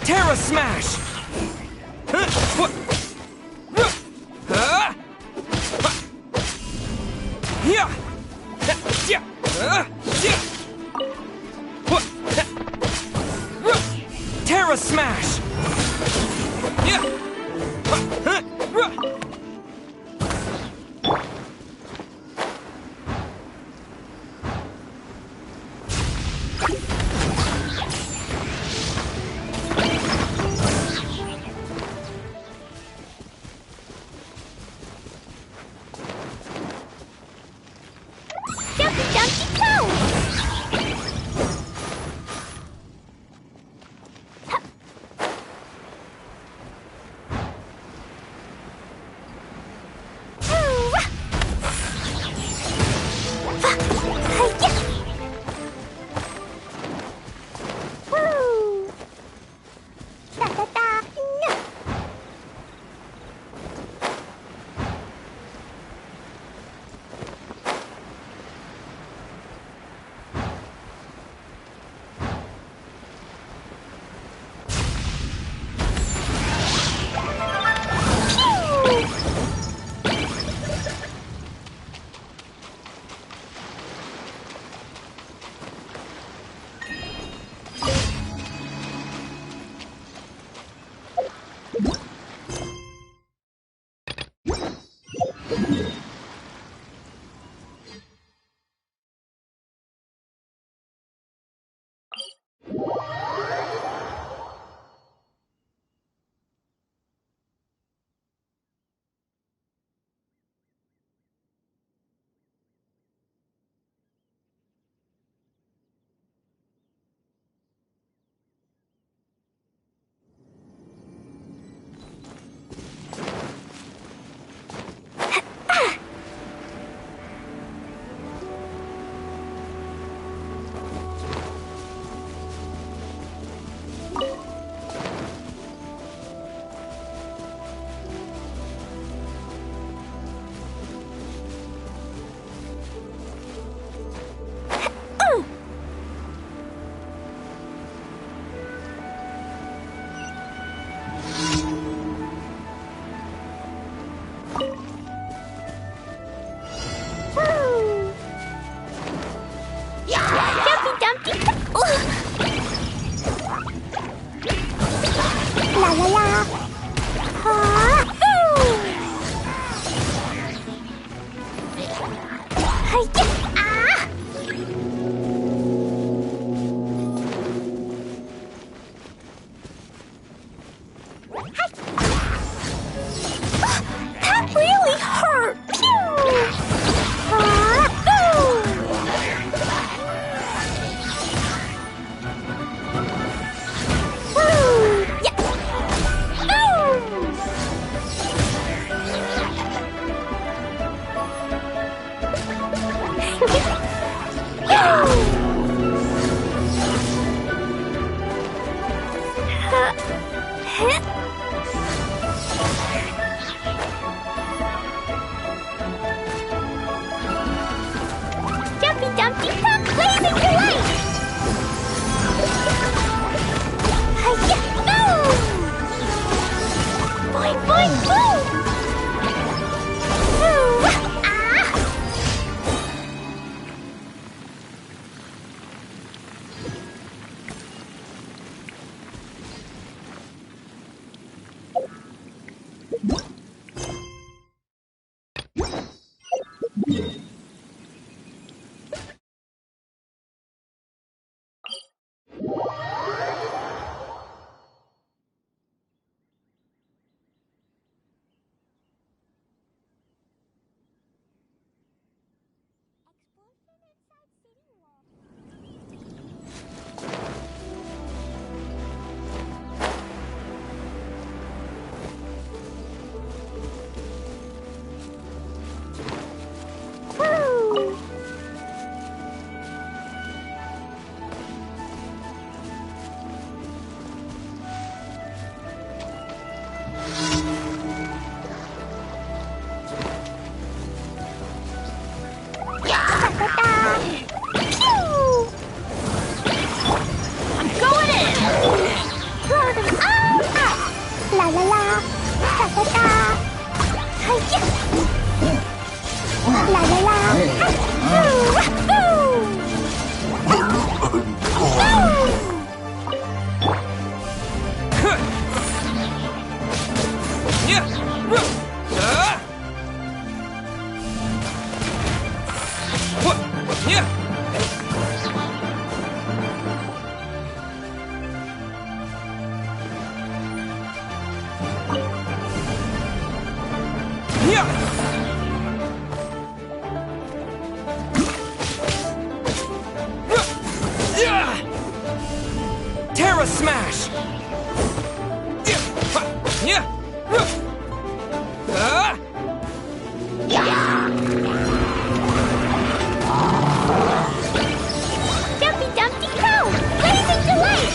Terra Smash! Terra Smash! Terra Smash! Yeah! Dumpy Dumpty Go! Blazing Delight!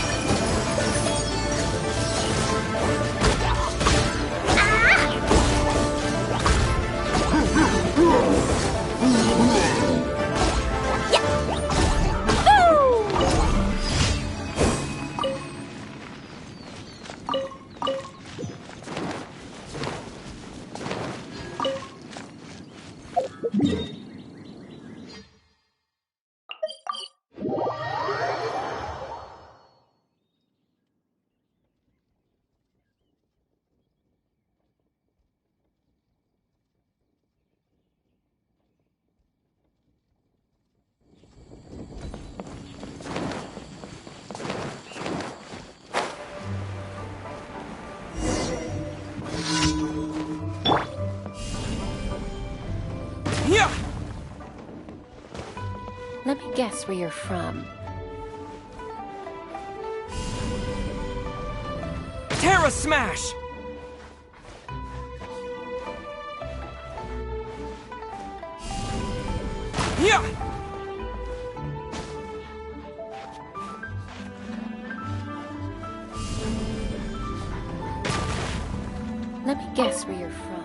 Yeah! Let me guess where you're from. Terra Smash! Yeah! Let me guess where you're from.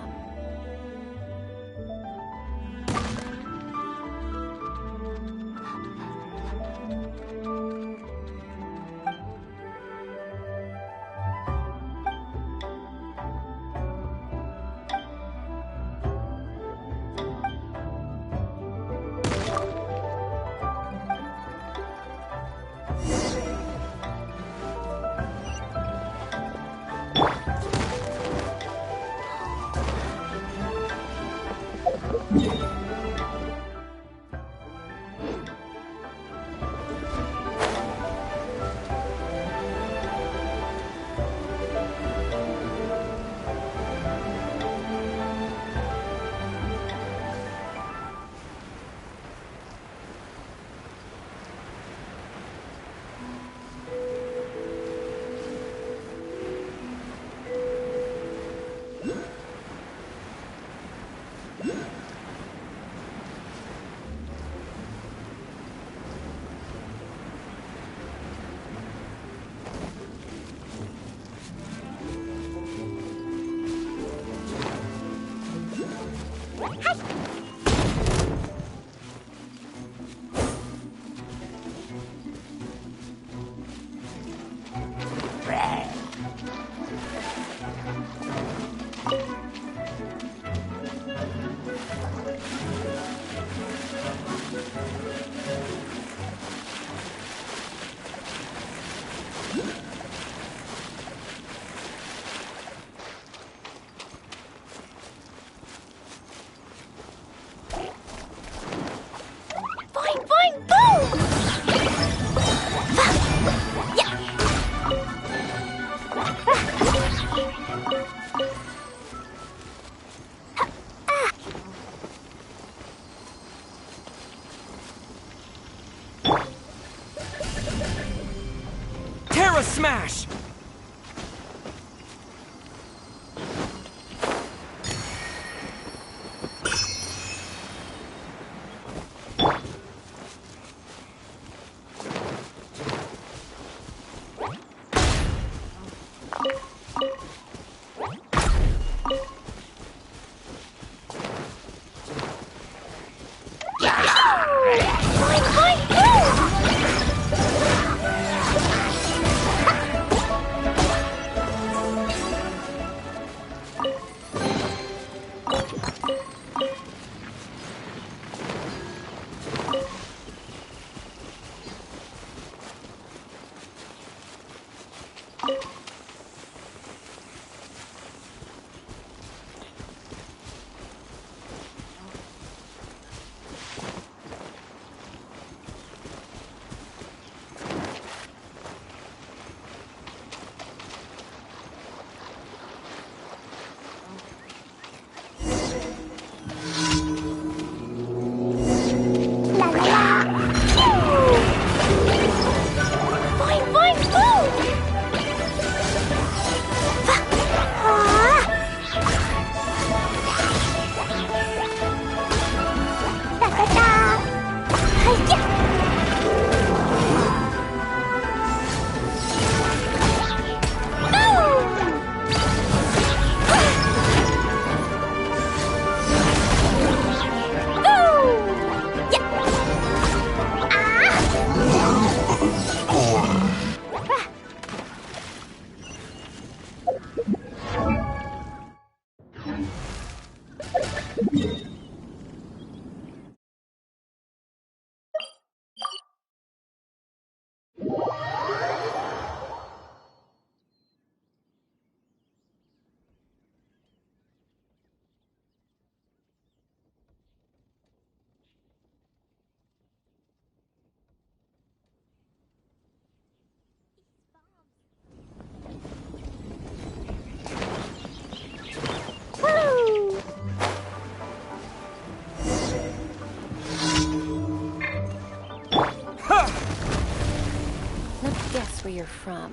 Boing, boing, boom! Terra Smash! Boing, boing, boom! where you're from.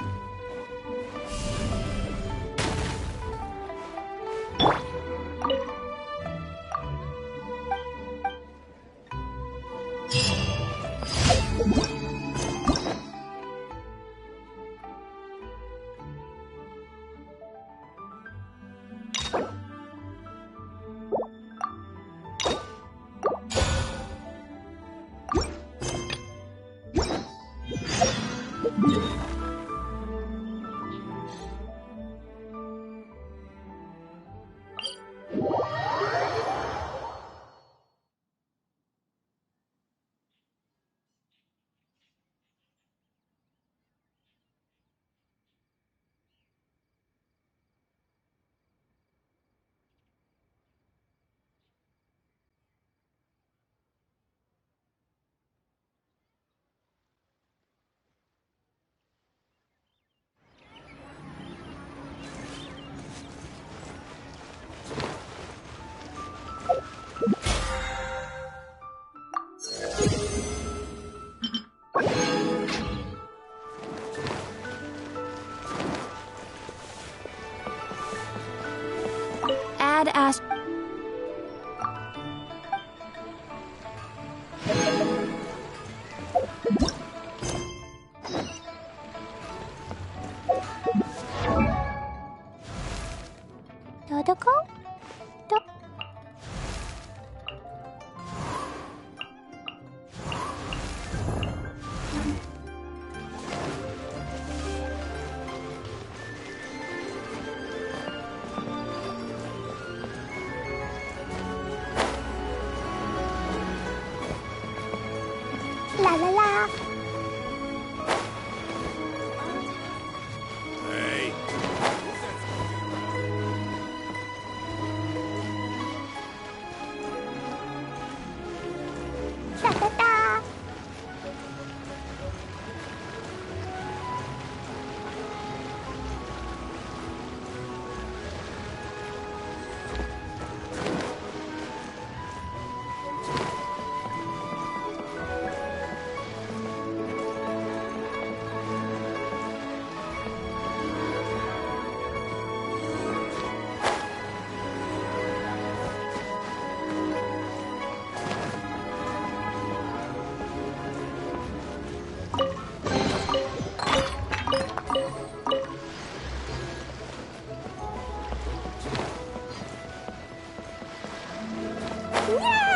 Add Ash. Dodoko? La la la. Hey. Da da da. Yeah!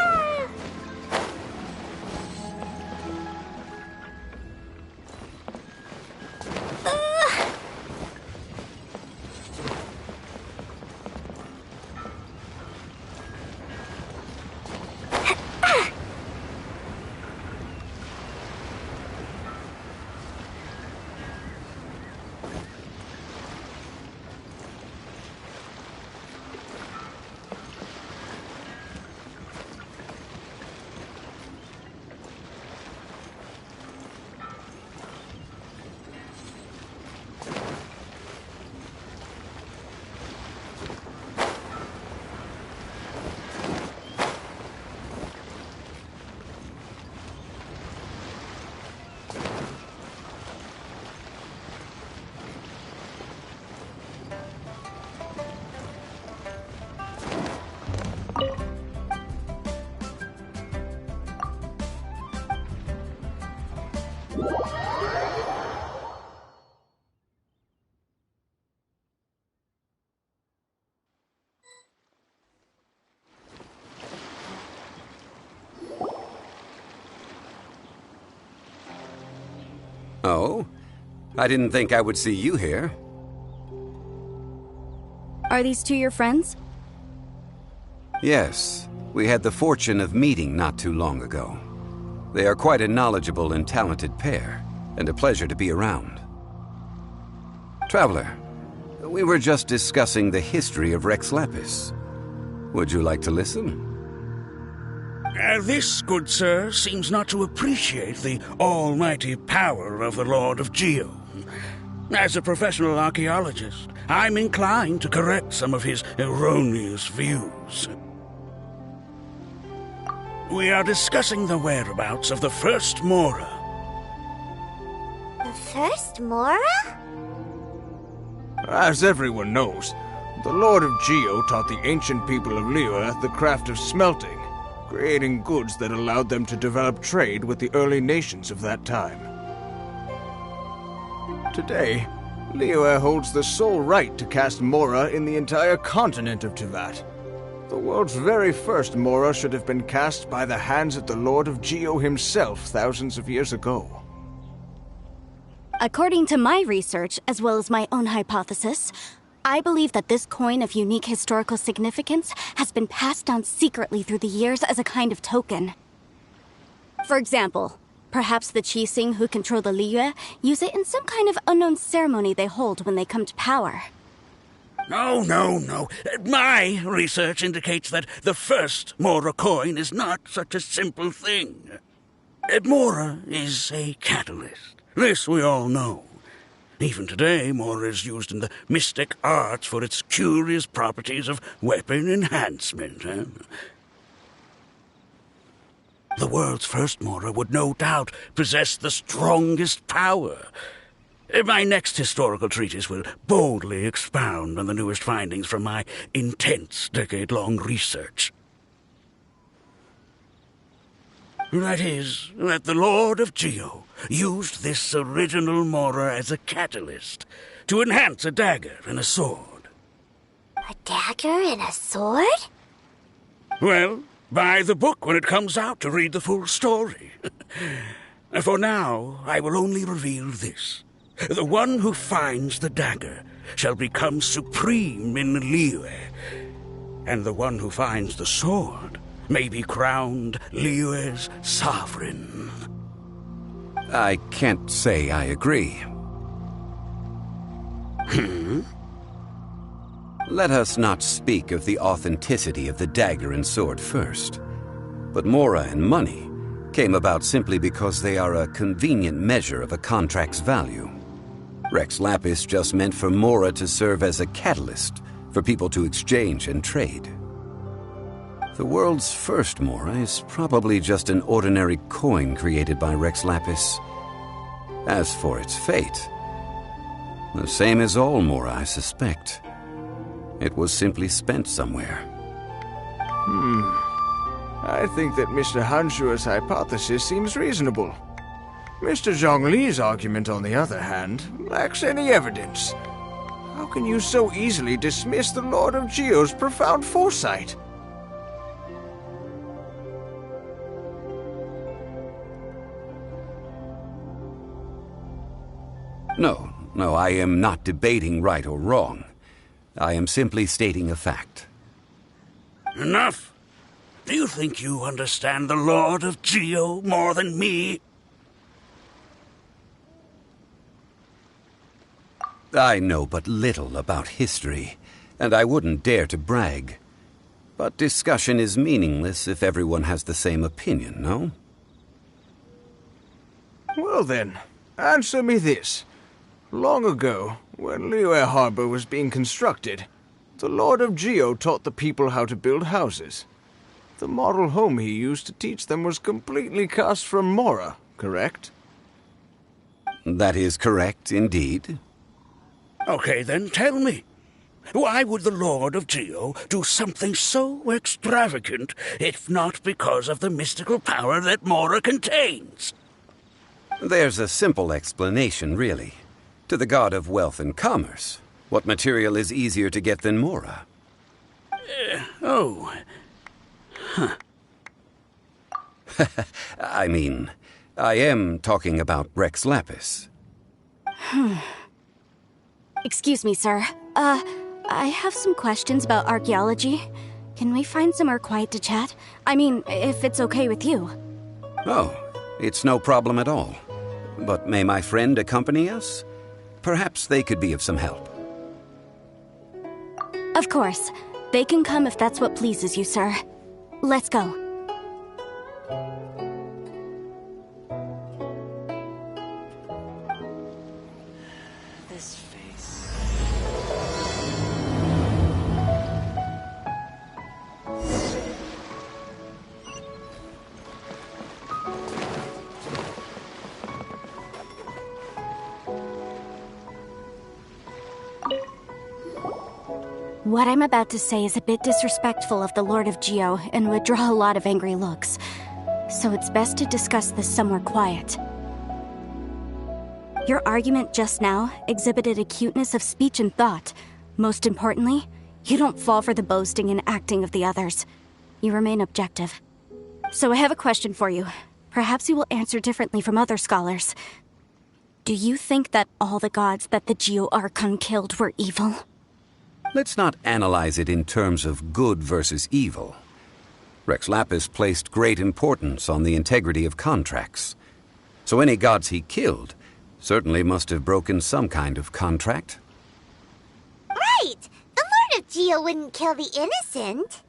Oh? I didn't think I would see you here. Are these two your friends? Yes, we had the fortune of meeting not too long ago. They are quite a knowledgeable and talented pair, and a pleasure to be around. Traveler, we were just discussing the history of Rex Lapis. Would you like to listen? This, good sir, seems not to appreciate the almighty power of the Lord of Geo. As a professional archaeologist, I'm inclined to correct some of his erroneous views. We are discussing the whereabouts of the first Mora. The first Mora? As everyone knows, the Lord of Geo taught the ancient people of Liyue the craft of smelting, creating goods that allowed them to develop trade with the early nations of that time. Today, Liyue holds the sole right to cast Mora in the entire continent of Teyvat. The world's very first Mora should have been cast by the hands of the Lord of Geo himself thousands of years ago. According to my research, as well as my own hypothesis, I believe that this coin of unique historical significance has been passed down secretly through the years as a kind of token. For example, perhaps the Qixing who control the Liyue use it in some kind of unknown ceremony they hold when they come to power. No. My research indicates that the first Mora coin is not such a simple thing. Mora is a catalyst. This we all know. Even today, Mora is used in the mystic arts for its curious properties of weapon enhancement. The world's first Mora would no doubt possess the strongest power. My next historical treatise will boldly expound on the newest findings from my intense decade-long research. That is, that the Lord of Geo used this original Mora as a catalyst to enhance a dagger and a sword. A dagger and a sword? Well, buy the book when it comes out to read the full story. For now, I will only reveal this. The one who finds the dagger shall become supreme in Liyue, and the one who finds the sword may be crowned Liyue's sovereign. I can't say I agree. Let us not speak of the authenticity of the dagger and sword first. But Mora and money came about simply because they are a convenient measure of a contract's value. Rex Lapis just meant for Mora to serve as a catalyst for people to exchange and trade. The world's first Mora is probably just an ordinary coin created by Rex Lapis. As for its fate, the same as all Mora, I suspect. It was simply spent somewhere. I think that Mr. Hanshua's hypothesis seems reasonable. Mr. Zhongli's argument, on the other hand, lacks any evidence. How can you so easily dismiss the Lord of Geo's profound foresight? No, I am not debating right or wrong. I am simply stating a fact. Enough! Do you think you understand the Lord of Geo more than me? I know but little about history, and I wouldn't dare to brag. But discussion is meaningless if everyone has the same opinion, no? Well then, answer me this. Long ago, when Liyue Harbor was being constructed, the Lord of Geo taught the people how to build houses. The model home he used to teach them was completely cast from Mora, correct? That is correct, indeed. Okay, then tell me. Why would the Lord of Geo do something so extravagant, if not because of the mystical power that Mora contains? There's a simple explanation, really. To the god of wealth and commerce, what material is easier to get than Mora? I mean, I am talking about Rex Lapis. Excuse me, sir. I have some questions about archaeology. Can we find somewhere quiet to chat? I mean, if it's okay with you. Oh, it's no problem at all. But may my friend accompany us? Perhaps they could be of some help. Of course. They can come if that's what pleases you, sir. Let's go. This face. What I'm about to say is a bit disrespectful of the Lord of Geo and would draw a lot of angry looks. So it's best to discuss this somewhere quiet. Your argument just now exhibited acuteness of speech and thought. Most importantly, you don't fall for the boasting and acting of the others. You remain objective. So I have a question for you. Perhaps you will answer differently from other scholars. Do you think that all the gods that the Geo Archon killed were evil? Let's not analyze it in terms of good versus evil. Rex Lapis placed great importance on the integrity of contracts. So any gods he killed certainly must have broken some kind of contract. Right! The Lord of Geo wouldn't kill the innocent.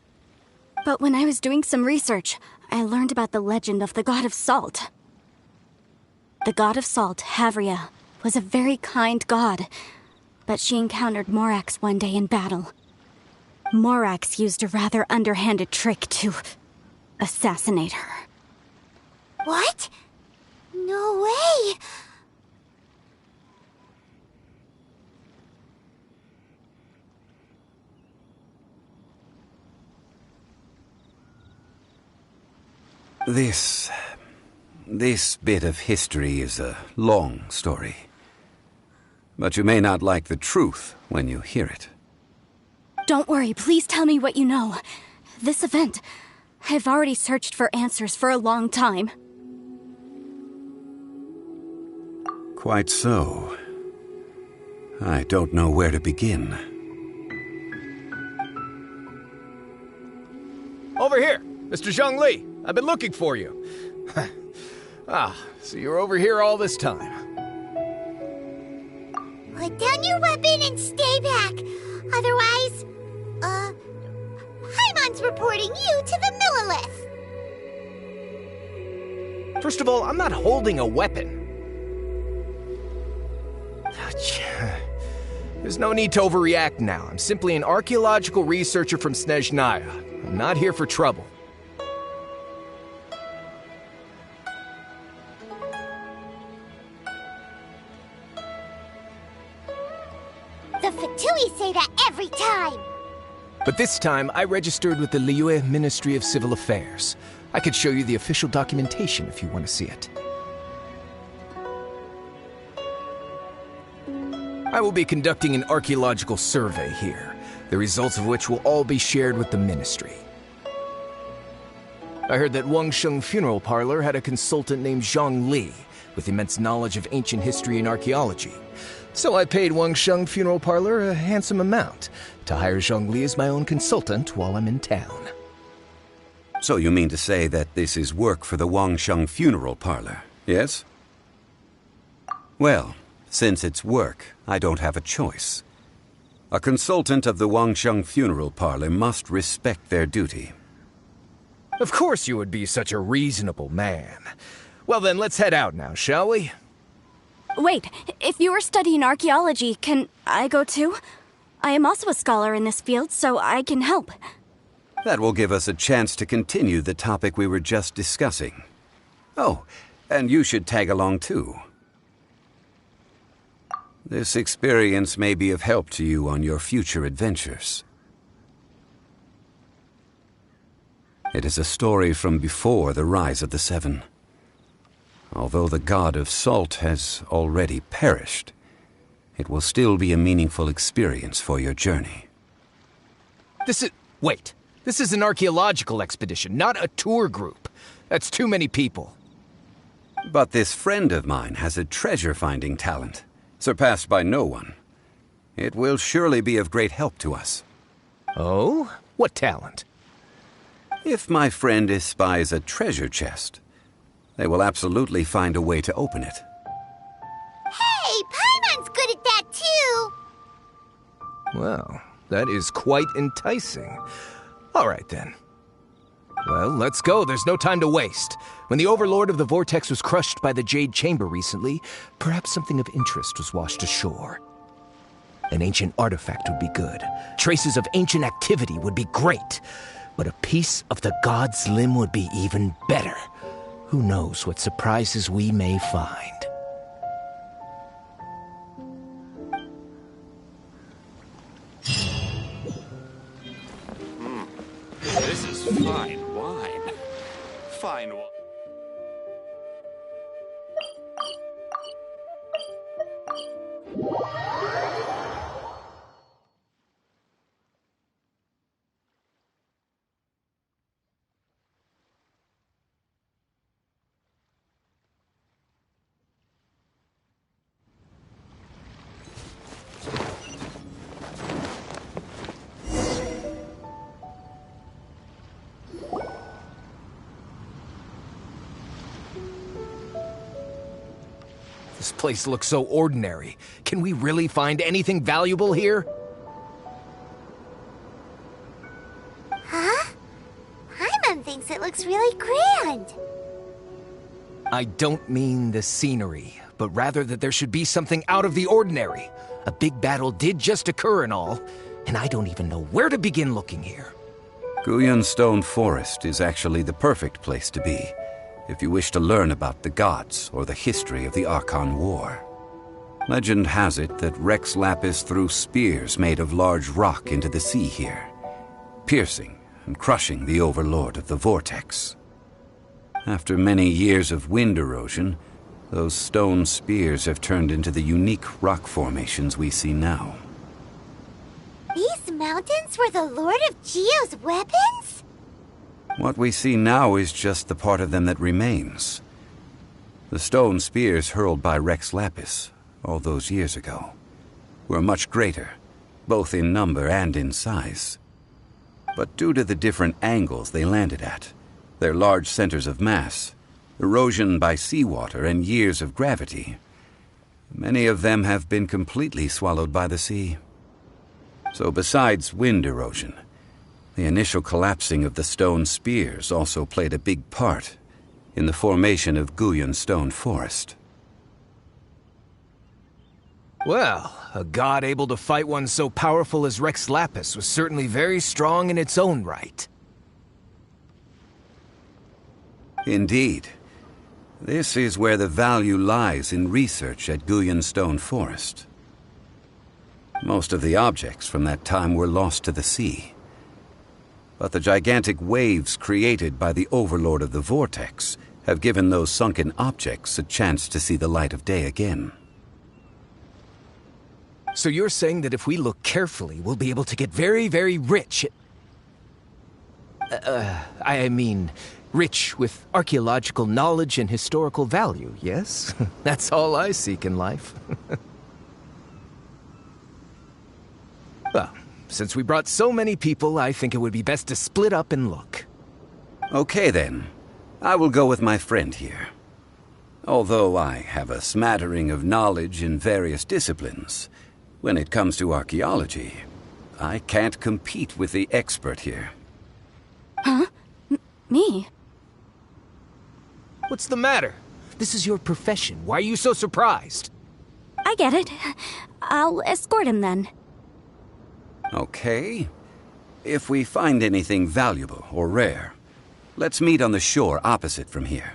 But when I was doing some research, I learned about the legend of the god of salt. The god of salt, Havria, was a very kind god, but she encountered Morax one day in battle. Morax used a rather underhanded trick to assassinate her. What? No way! This bit of history is a long story. But you may not like the truth when you hear it. Don't worry, please tell me what you know. This event, I've already searched for answers for a long time. Quite so. I don't know where to begin. Over here, Mr. Zhongli. I've been looking for you. So you're over here all this time. Put down your weapon and stay back. Otherwise, Paimon's reporting you to the Millilith. First of all, I'm not holding a weapon. There's no need to overreact now. I'm simply an archaeological researcher from Snezhnaya. I'm not here for trouble. The Fatui say that every time. But this time, I registered with the Liyue Ministry of Civil Affairs. I could show you the official documentation if you want to see it. I will be conducting an archaeological survey here, the results of which will all be shared with the ministry. I heard that Wangsheng Funeral Parlor had a consultant named Zhang Li, with immense knowledge of ancient history and archaeology. So I paid Wangsheng Funeral Parlor a handsome amount to hire Zhang Li as my own consultant while I'm in town. So you mean to say that this is work for the Wangsheng Funeral Parlor, yes? Well, since it's work, I don't have a choice. A consultant of the Wangsheng Funeral Parlor must respect their duty. Of course you would be such a reasonable man. Well then, let's head out now, shall we? Wait, if you are studying archaeology, can I go too? I am also a scholar in this field, so I can help. That will give us a chance to continue the topic we were just discussing. Oh, and you should tag along too. This experience may be of help to you on your future adventures. It is a story from before the rise of the Seven. Although the god of salt has already perished, it will still be a meaningful experience for your journey. Wait. This is an archaeological expedition, not a tour group. That's too many people. But this friend of mine has a treasure-finding talent, surpassed by no one. It will surely be of great help to us. Oh? What talent? If my friend espies a treasure chest, they will absolutely find a way to open it. Hey, Paimon's good at that too. Well, that is quite enticing. All right, then. Well, let's go. There's no time to waste. When the Overlord of the Vortex was crushed by the Jade Chamber recently, perhaps something of interest was washed ashore. An ancient artifact would be good. Traces of ancient activity would be great. But a piece of the god's limb would be even better. Who knows what surprises we may find. This place looks so ordinary. Can we really find anything valuable here? Huh? Paimon thinks it looks really grand. I don't mean the scenery, but rather that there should be something out of the ordinary. A big battle did just occur and all, and I don't even know where to begin looking here. Guyun Stone Forest is actually the perfect place to be if you wish to learn about the gods or the history of the Archon War. Legend has it that Rex Lapis threw spears made of large rock into the sea here, piercing and crushing the Overlord of the Vortex. After many years of wind erosion, those stone spears have turned into the unique rock formations we see now. These mountains were the Lord of Geo's weapons? What we see now is just the part of them that remains. The stone spears hurled by Rex Lapis all those years ago were much greater, both in number and in size. But due to the different angles they landed at, their large centers of mass, erosion by seawater, and years of gravity, many of them have been completely swallowed by the sea. So besides wind erosion, the initial collapsing of the stone spears also played a big part in the formation of Guyun Stone Forest. Well, a god able to fight one so powerful as Rex Lapis was certainly very strong in its own right. Indeed. This is where the value lies in research at Guyun Stone Forest. Most of the objects from that time were lost to the sea. But the gigantic waves created by the Overlord of the Vortex have given those sunken objects a chance to see the light of day again. So you're saying that if we look carefully, we'll be able to get very, very rich I mean, rich with archaeological knowledge and historical value, yes? That's all I seek in life. Well, since we brought so many people, I think it would be best to split up and look. Okay then. I will go with my friend here. Although I have a smattering of knowledge in various disciplines, when it comes to archaeology, I can't compete with the expert here. Huh? Me? What's the matter? This is your profession. Why are you so surprised? I get it. I'll escort him then. Okay. If we find anything valuable or rare, let's meet on the shore opposite from here.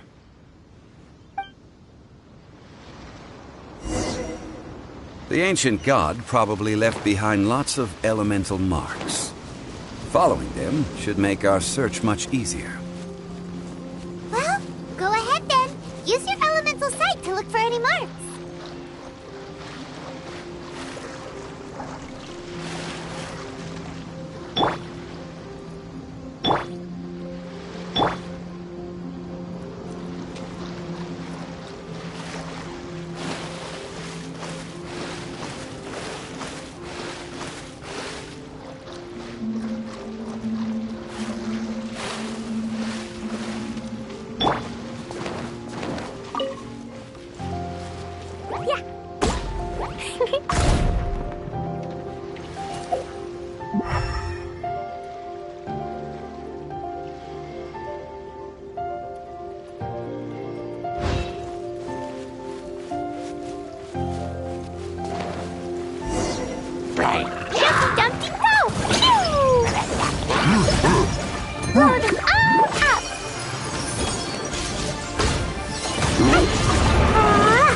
The ancient god probably left behind lots of elemental marks. Following them should make our search much easier. Well, go ahead then. Use your elemental sight to look for any marks. Jumpy Dumpty Go! Phew! Blow them all up! Ah!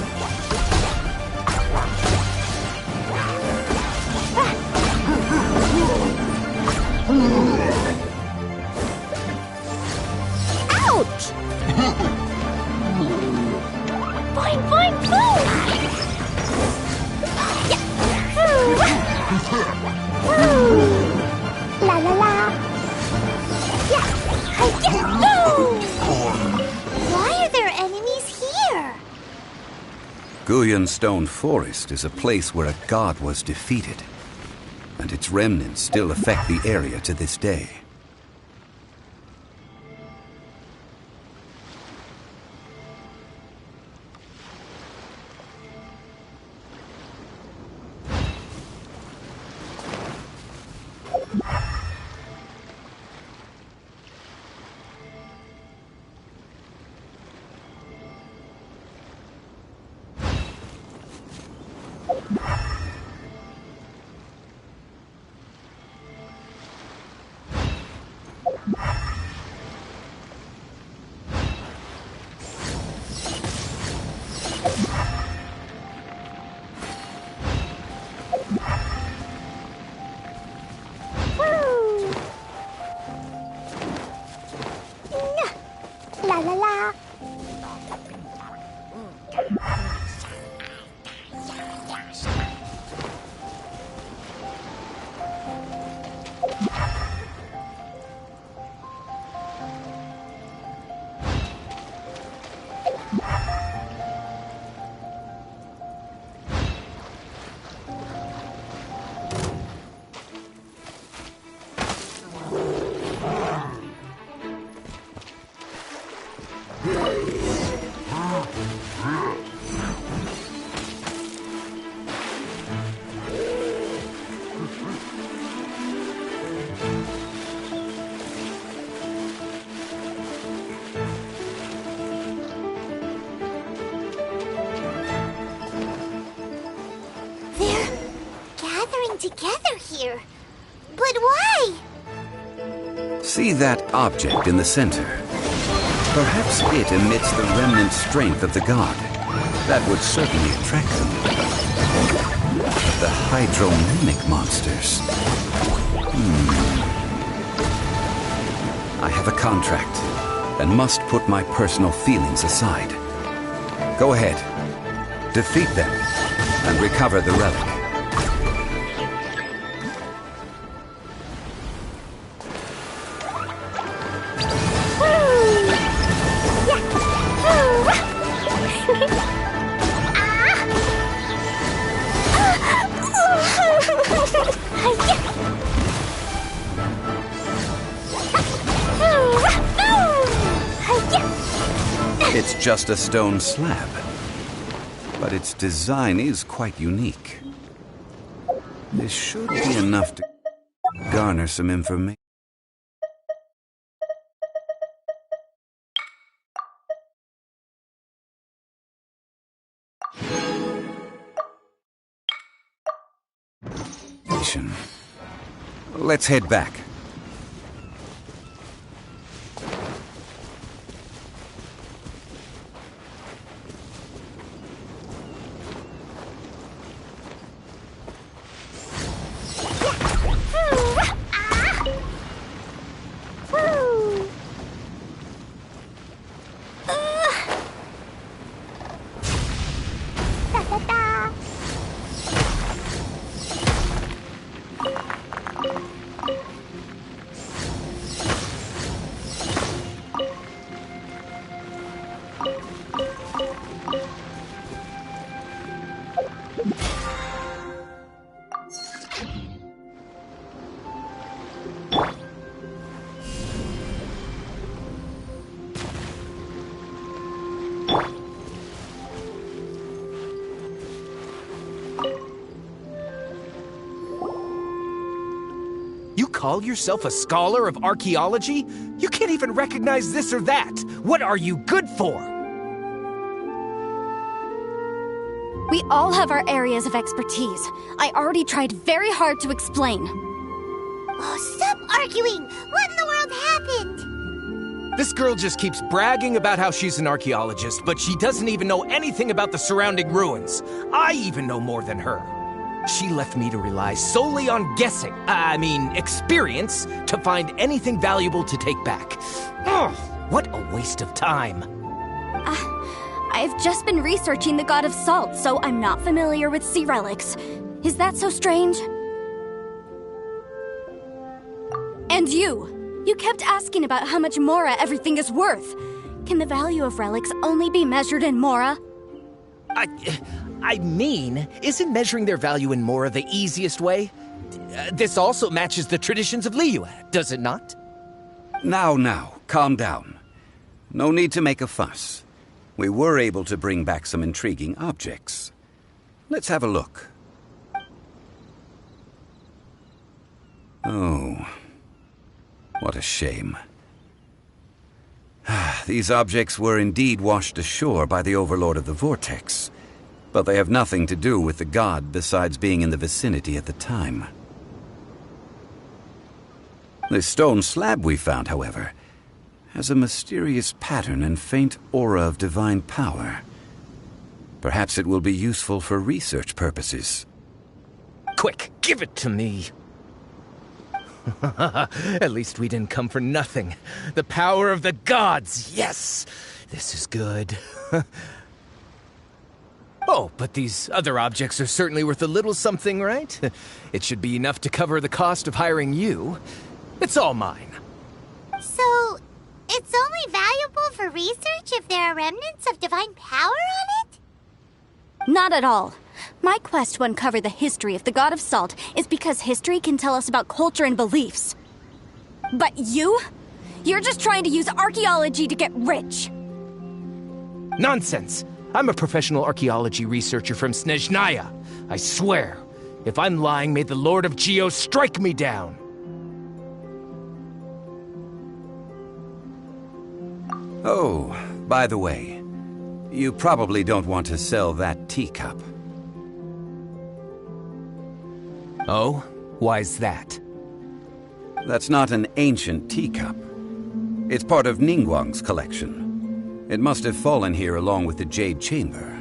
La la la. Yeah. Hi-ya. Why are there enemies here? Guyan Stone Forest is a place where a god was defeated, and its remnants still affect the area to this day. La la la. Together here. But why? See that object in the center? Perhaps it emits the remnant strength of the god. That would certainly attract them. But the hydromimic monsters. I have a contract and must put my personal feelings aside. Go ahead. Defeat them and recover the relic. It's just a stone slab, but its design is quite unique. This should be enough to garner some information. Let's head back. Call yourself a scholar of archaeology? You can't even recognize this or that. What are you good for? We all have our areas of expertise. I already tried very hard to explain. Oh, stop arguing! What in the world happened? This girl just keeps bragging about how she's an archaeologist, but she doesn't even know anything about the surrounding ruins. I even know more than her. She left me to rely solely on guessing, experience, to find anything valuable to take back. Ugh, what a waste of time. I've just been researching the God of Salt, so I'm not familiar with sea relics. Is that so strange? And you! You kept asking about how much Mora everything is worth. Can the value of relics only be measured in Mora? I mean, isn't measuring their value in Mora the easiest way? This also matches the traditions of Liyue, does it not? Now, calm down. No need to make a fuss. We were able to bring back some intriguing objects. Let's have a look. Oh, what a shame. These objects were indeed washed ashore by the Overlord of the Vortex, but they have nothing to do with the god besides being in the vicinity at the time. The stone slab we found, however, has a mysterious pattern and faint aura of divine power. Perhaps it will be useful for research purposes. Quick, give it to me! At least we didn't come for nothing. The power of the gods, yes! This is good. Oh, but these other objects are certainly worth a little something, right? It should be enough to cover the cost of hiring you. It's all mine. So, it's only valuable for research if there are remnants of divine power on it? Not at all. My quest to uncover the history of the God of Salt is because history can tell us about culture and beliefs. But you? You're just trying to use archaeology to get rich. Nonsense! I'm a professional archaeology researcher from Snezhnaya. I swear. If I'm lying, may the Lord of Geo strike me down. Oh, by the way, you probably don't want to sell that teacup. Oh? Why's that? That's not an ancient teacup. It's part of Ningguang's collection. It must have fallen here along with the Jade Chamber.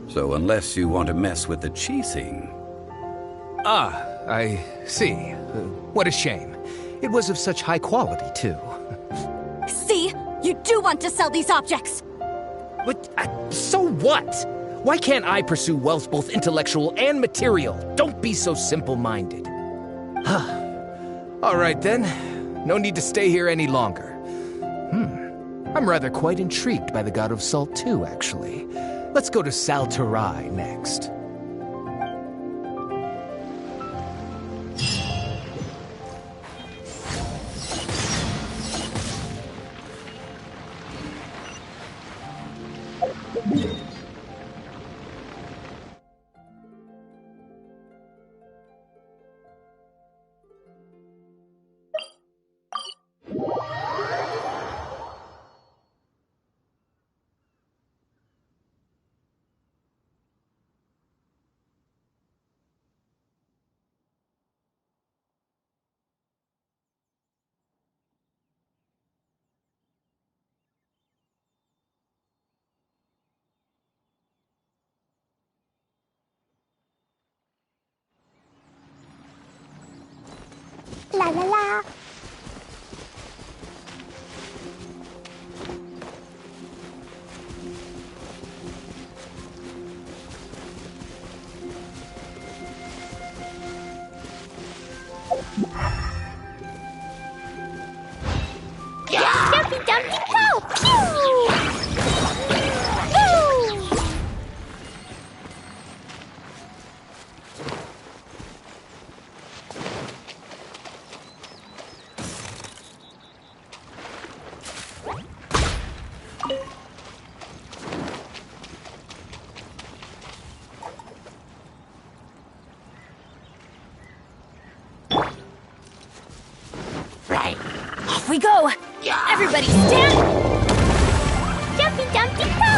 So unless you want to mess with the Qixing... Ah, I see. What a shame. It was of such high quality, too. See? You do want to sell these objects! But, so what? Why can't I pursue wealth both intellectual and material? Don't be so simple-minded. All right, then. No need to stay here any longer. I'm rather quite intrigued by the God of Salt, too, actually. Let's go to Saltarai next. La la la. Jumpy Dumpty Go! Pew! Woo! Off we go! Everybody stand! Jumpy Dumpty Go!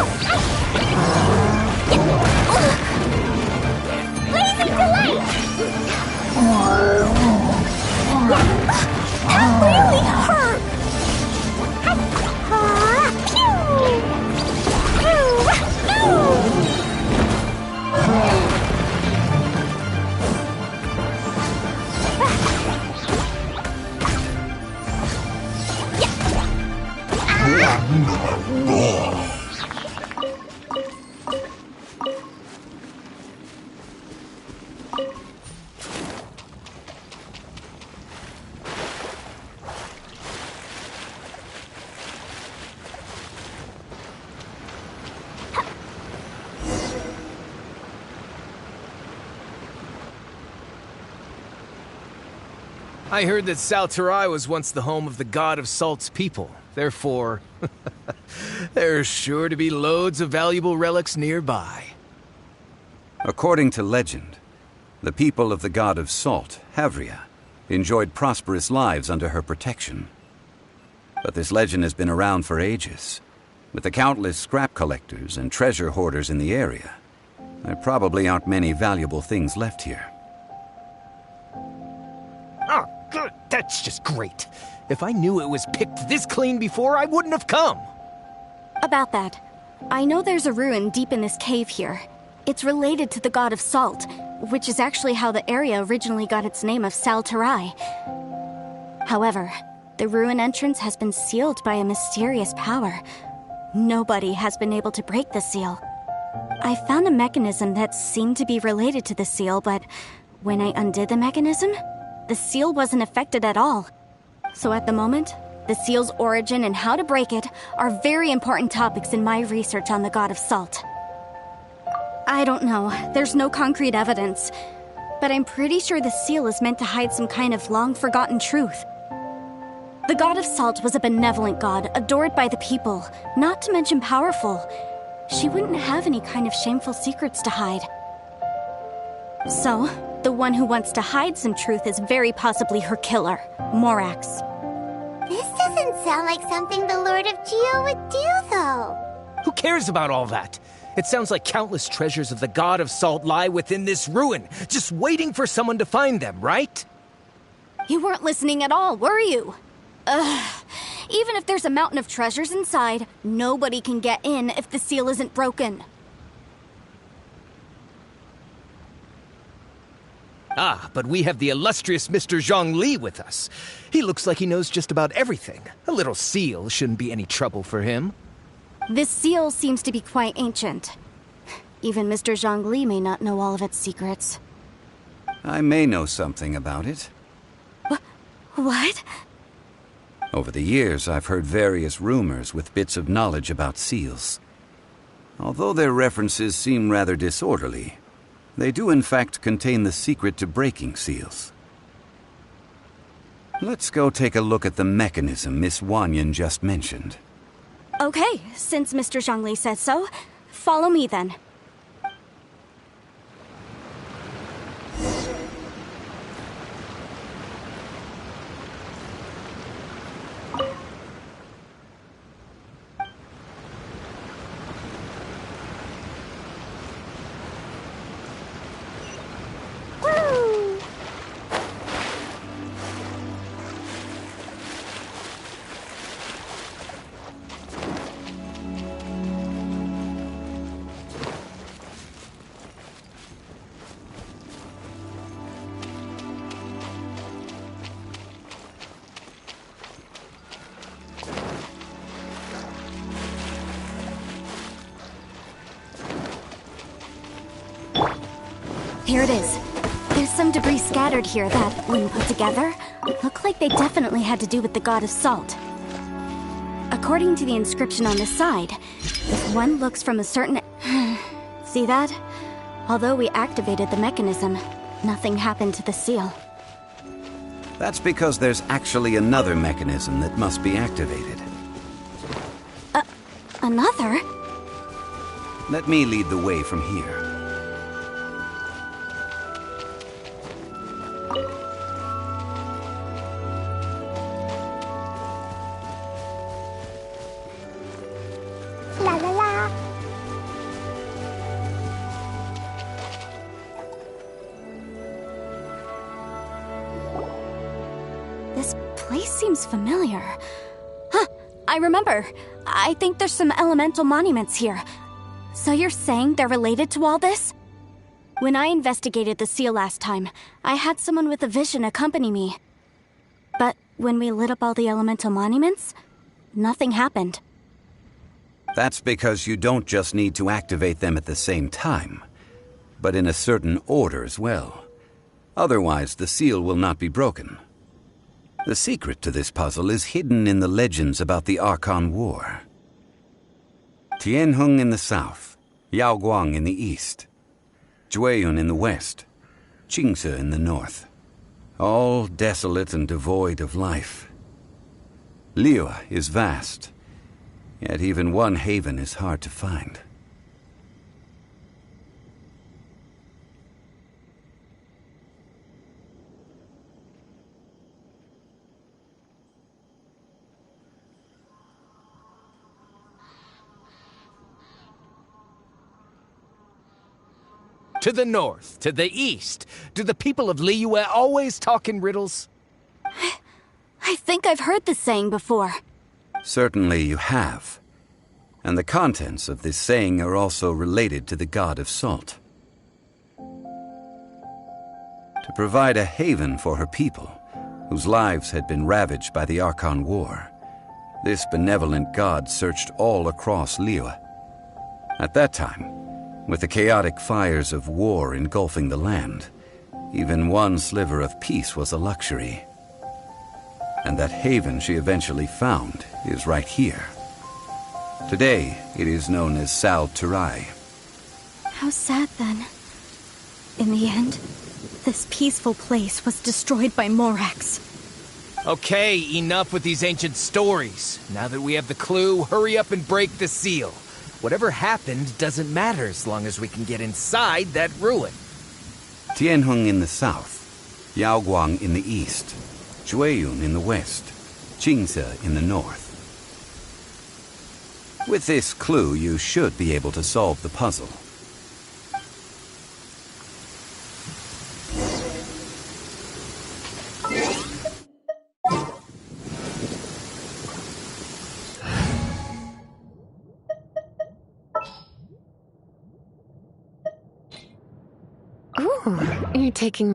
Blazing Delight! That really hurt! I heard that Salterai was once the home of the god of Salt's people. Therefore, there's sure to be loads of valuable relics nearby. According to legend, the people of the god of Salt, Havria, enjoyed prosperous lives under her protection. But this legend has been around for ages. With the countless scrap collectors and treasure hoarders in the area, there probably aren't many valuable things left here. Oh, good. That's just great. If I knew it was picked this clean before, I wouldn't have come. About that, I know there's a ruin deep in this cave here. It's related to the god of Salt, which is actually how the area originally got its name of Salterai. However, the ruin entrance has been sealed by a mysterious power. Nobody has been able to break the seal. I found a mechanism that seemed to be related to the seal, but when I undid the mechanism, the seal wasn't affected at all. So at the moment, the seal's origin and how to break it are very important topics in my research on the god of Salt. I don't know, there's no concrete evidence, but I'm pretty sure the seal is meant to hide some kind of long-forgotten truth. The god of Salt was a benevolent god, adored by the people, not to mention powerful. She wouldn't have any kind of shameful secrets to hide. So, the one who wants to hide some truth is very possibly her killer, Morax. This doesn't sound like something the Lord of Geo would do, though. Who cares about all that? It sounds like countless treasures of the god of Salt lie within this ruin, just waiting for someone to find them, right? You weren't listening at all, were you? Even if there's a mountain of treasures inside, nobody can get in if the seal isn't broken. Ah, but we have the illustrious Mr. Zhongli with us. He looks like he knows just about everything. A little seal shouldn't be any trouble for him. This seal seems to be quite ancient. Even Mr. Zhongli may not know all of its secrets. I may know something about it. What? Over the years, I've heard various rumors with bits of knowledge about seals. Although their references seem rather disorderly, they do in fact contain the secret to breaking seals. Let's go take a look at the mechanism Miss Wanyan just mentioned. Okay, since Mr. Zhongli says so, follow me then. Here it is. There's some debris scattered here that, when put together, look like they definitely had to do with the god of Salt. According to the inscription on the side, this one looks from a certain... See that? Although we activated the mechanism, nothing happened to the seal. That's because there's actually another mechanism that must be activated. Another? Let me lead the way from here. La la la. This place seems familiar. Huh, I remember. I think there's some elemental monuments here. So you're saying they're related to all this? When I investigated the seal last time, I had someone with a vision accompany me. But when we lit up all the elemental monuments, nothing happened. That's because you don't just need to activate them at the same time, but in a certain order as well. Otherwise, the seal will not be broken. The secret to this puzzle is hidden in the legends about the Archon War. Tianheng in the south, Yaoguang in the east, Jueyun in the west, Qingse in the north. all desolate and devoid of life. Liyue is vast, yet even one haven is hard to find. To the north, to the east. Do the people of Liyue always talk in riddles? I think I've heard this saying before. Certainly you have. And the contents of this saying are also related to the god of salt. To provide a haven for her people, whose lives had been ravaged by the Archon War, this benevolent god searched all across Liyue. At that time, with the chaotic fires of war engulfing the land, even one sliver of peace was a luxury. And that haven she eventually found is right here. Today, it is known as Sal Turai. How sad then. In the end, this peaceful place was destroyed by Morax. Okay, enough with these ancient stories. Now that we have the clue, hurry up and break the seal. Whatever happened doesn't matter as long as we can get inside that ruin. Tianheng in the south, Yaoguang in the east, Jueyun in the west, Qingce in the north. With this clue, you should be able to solve the puzzle. Ooh, you're taking...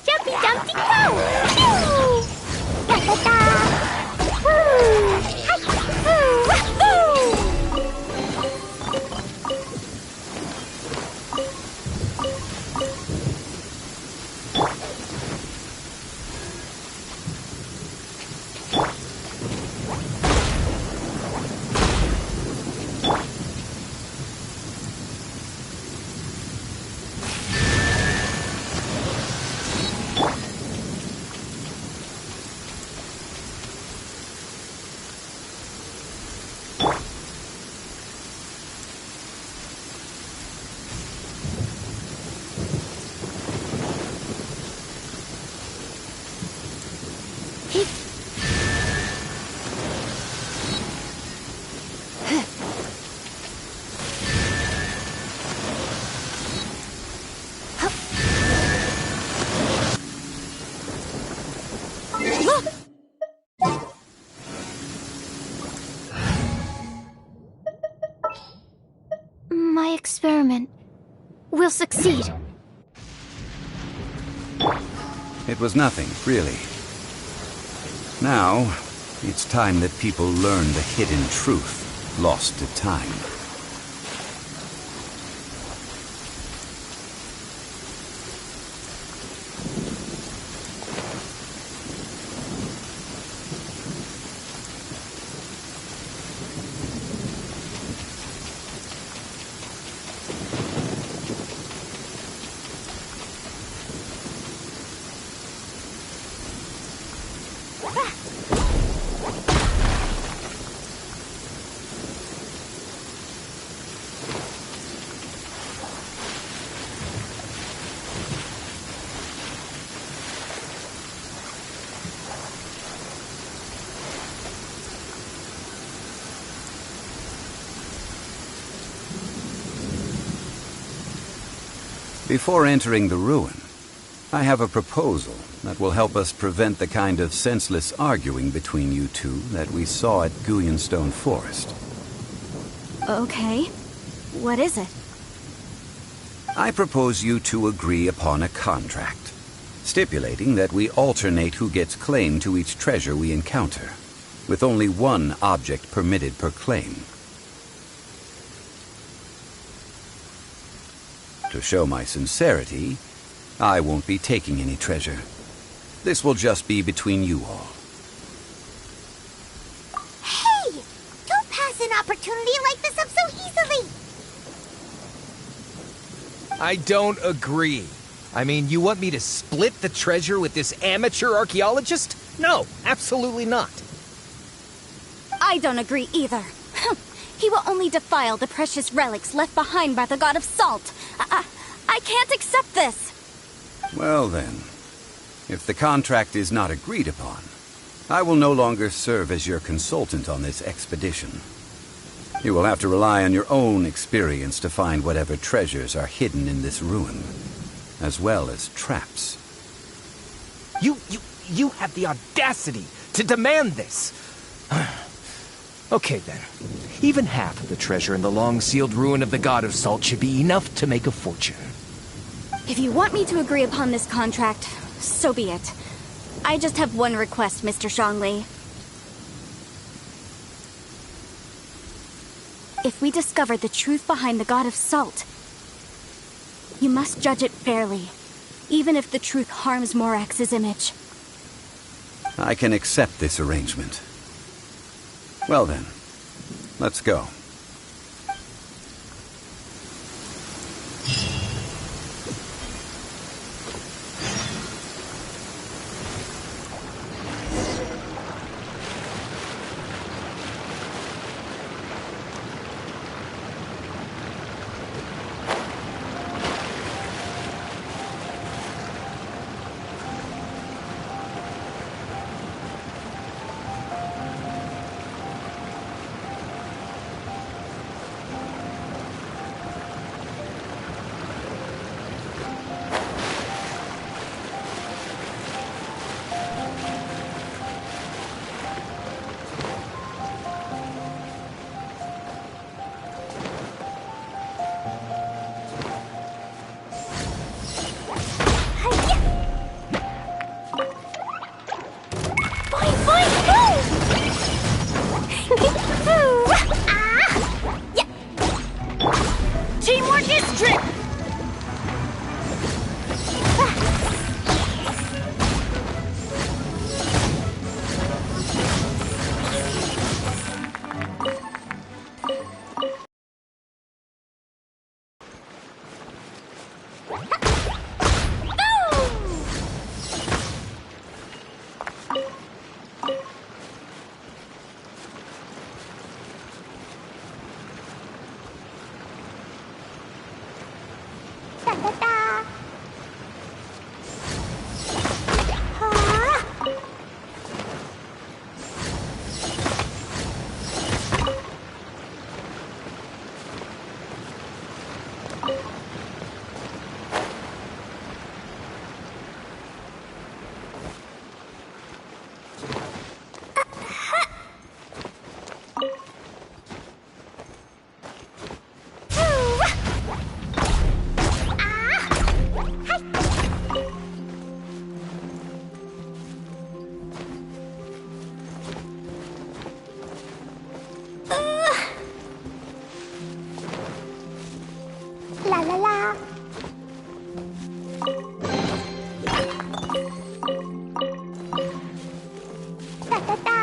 Jumpy Dumpty Go! Phew! Da-da-da! Woo! Hi! Woo! My experiment will succeed. It was nothing, really. Now, it's time that people learn the hidden truth lost to time. Before entering the ruin, I have a proposal that will help us prevent the kind of senseless arguing between you two that we saw at Guyenstone Forest. Okay. What is it? I propose you two agree upon a contract, stipulating that we alternate who gets claim to each treasure we encounter, with only one object permitted per claim. To show my sincerity, I won't be taking any treasure. This will just be between you all. you light this up so easily? I don't agree. I mean, you want me to split the treasure with this amateur archaeologist? No, absolutely not. I don't agree either. He will only defile the precious relics left behind by the god of salt. I can't accept this. Well then, if the contract is not agreed upon, I will no longer serve as your consultant on this expedition. You will have to rely on your own experience to find whatever treasures are hidden in this ruin, as well as traps. You have the audacity to demand this. Okay then. Even half of the treasure in the long-sealed ruin of the God of Salt should be enough to make a fortune. If you want me to agree upon this contract, so be it. I just have one request, Mr. Zhongli. If we discover the truth behind the God of Salt, you must judge it fairly, even if the truth harms Morax's image. I can accept this arrangement. Well then, let's go. Teamwork is strength! La la la. Da da da.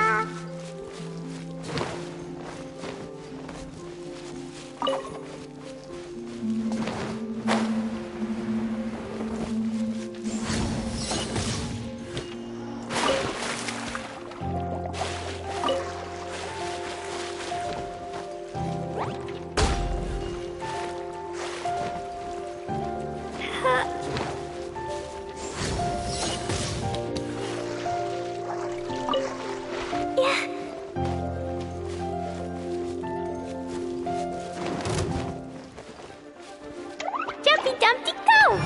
Jumpy Dumpty go!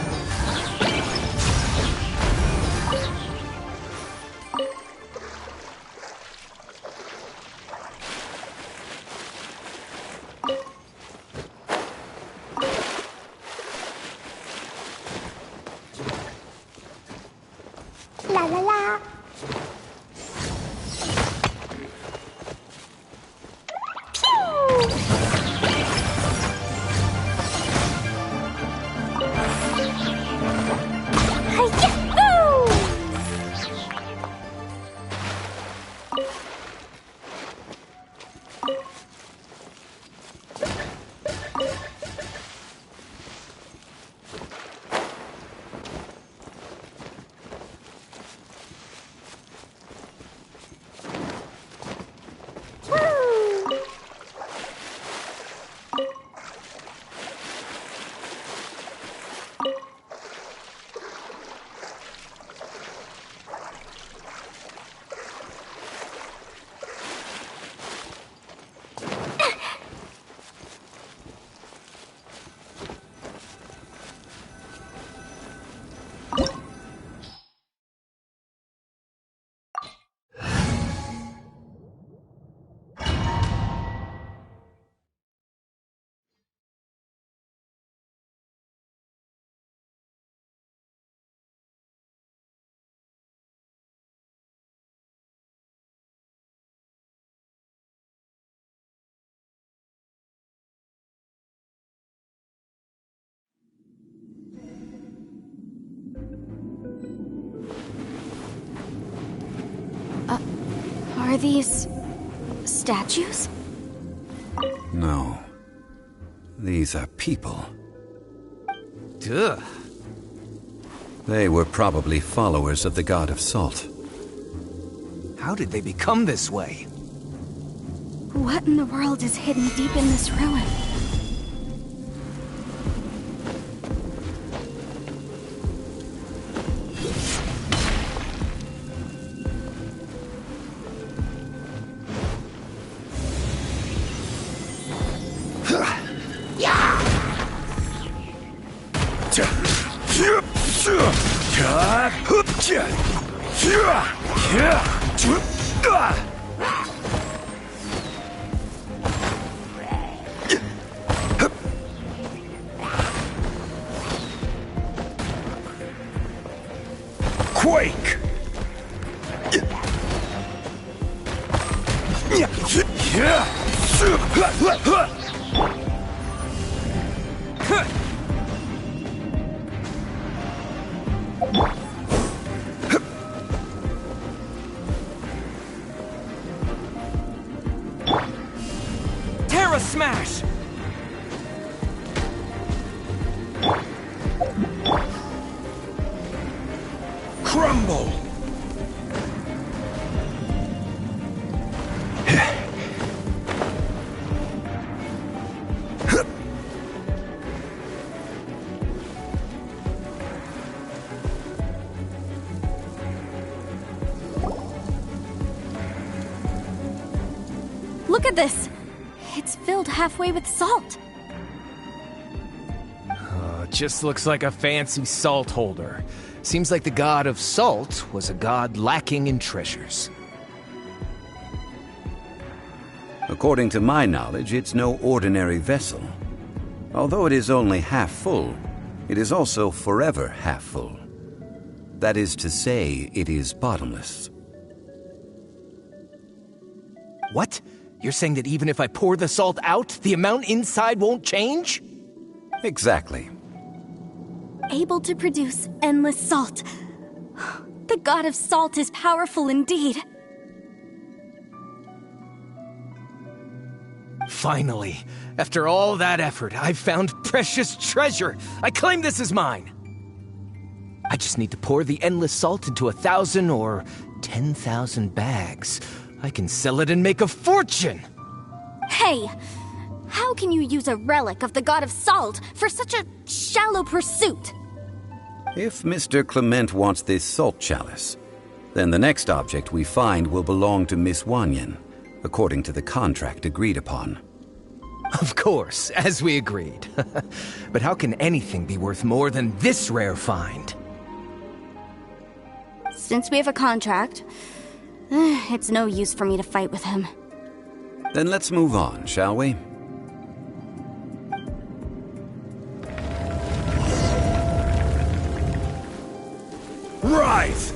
La la la. Are these statues? No. These are people. Ugh. They were probably followers of the god of salt. How did they become this way? What in the world is hidden deep in this ruin? Quake! Terra Smash! Crumble! Look at this! It's filled halfway with salt. Just looks like a fancy salt holder. Seems like the god of salt was a god lacking in treasures. According to my knowledge, it's no ordinary vessel. Although it is only half full, it is also forever half full. That is to say, it is bottomless. What? You're saying that even if I pour the salt out, the amount inside won't change? Exactly. Able to produce endless salt. The god of salt is powerful indeed. Finally, after all that effort, I've found precious treasure. I claim this as mine. I just need to pour the endless salt into 1,000 or 10,000 bags. I can sell it and make a fortune! Hey! How can you use a relic of the god of salt for such a shallow pursuit? If Mr. Clement wants this salt chalice, then the next object we find will belong to Miss Wanyan, according to the contract agreed upon. Of course, as we agreed. But how can anything be worth more than this rare find? Since we have a contract, it's no use for me to fight with him. Then let's move on, shall we? Rise!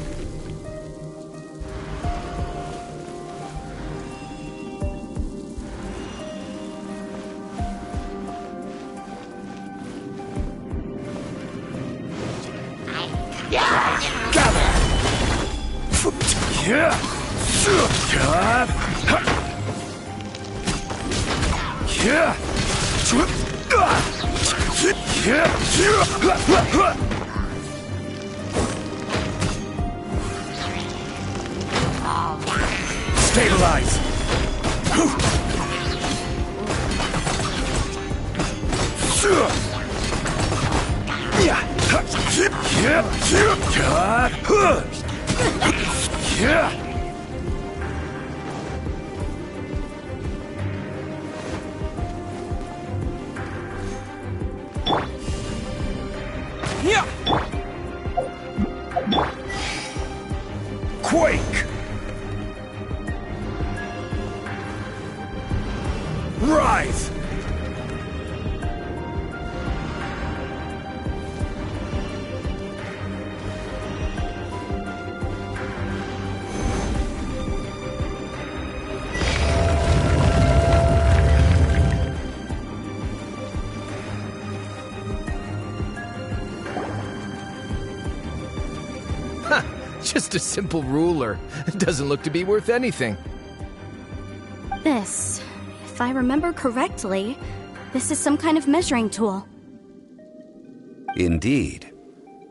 Stabilize! Quake! Rise! Just a simple ruler. It doesn't look to be worth anything. This, if I remember correctly, this is some kind of measuring tool. Indeed.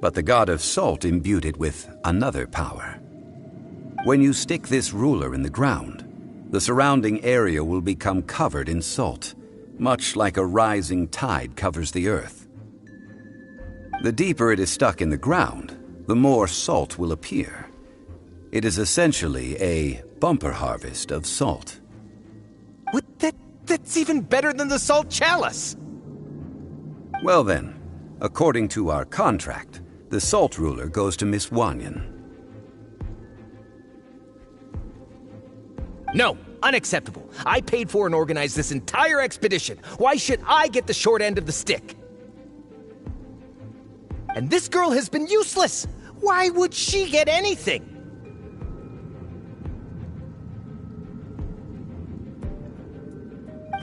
But the god of salt imbued it with another power. When you stick this ruler in the ground, the surrounding area will become covered in salt, much like a rising tide covers the earth. The deeper it is stuck in the ground, the more salt will appear. It is essentially a bumper harvest of salt. What? That's even better than the salt chalice! Well then, according to our contract, the salt ruler goes to Miss Wanyan. No, unacceptable. I paid for and organized this entire expedition. Why should I get the short end of the stick? And this girl has been useless. Why would she get anything?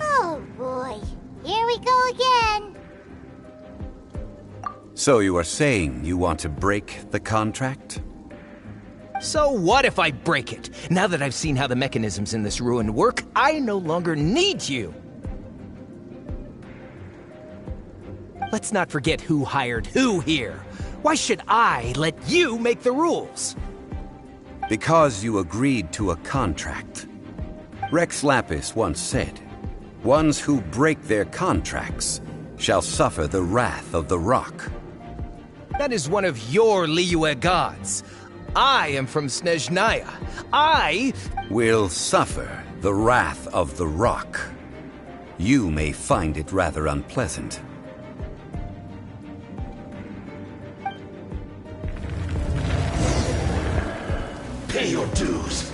Oh boy, here we go again. So you are saying you want to break the contract? So what if I break it? Now that I've seen how the mechanisms in this ruin work, I no longer need you. Let's not forget who hired who here. Why should I let you make the rules? Because you agreed to a contract. Rex Lapis once said, "Ones who break their contracts shall suffer the wrath of the rock." That is one of your Liyue gods. I am from Snezhnaya. I will suffer the wrath of the rock. You may find it rather unpleasant. Pay your dues.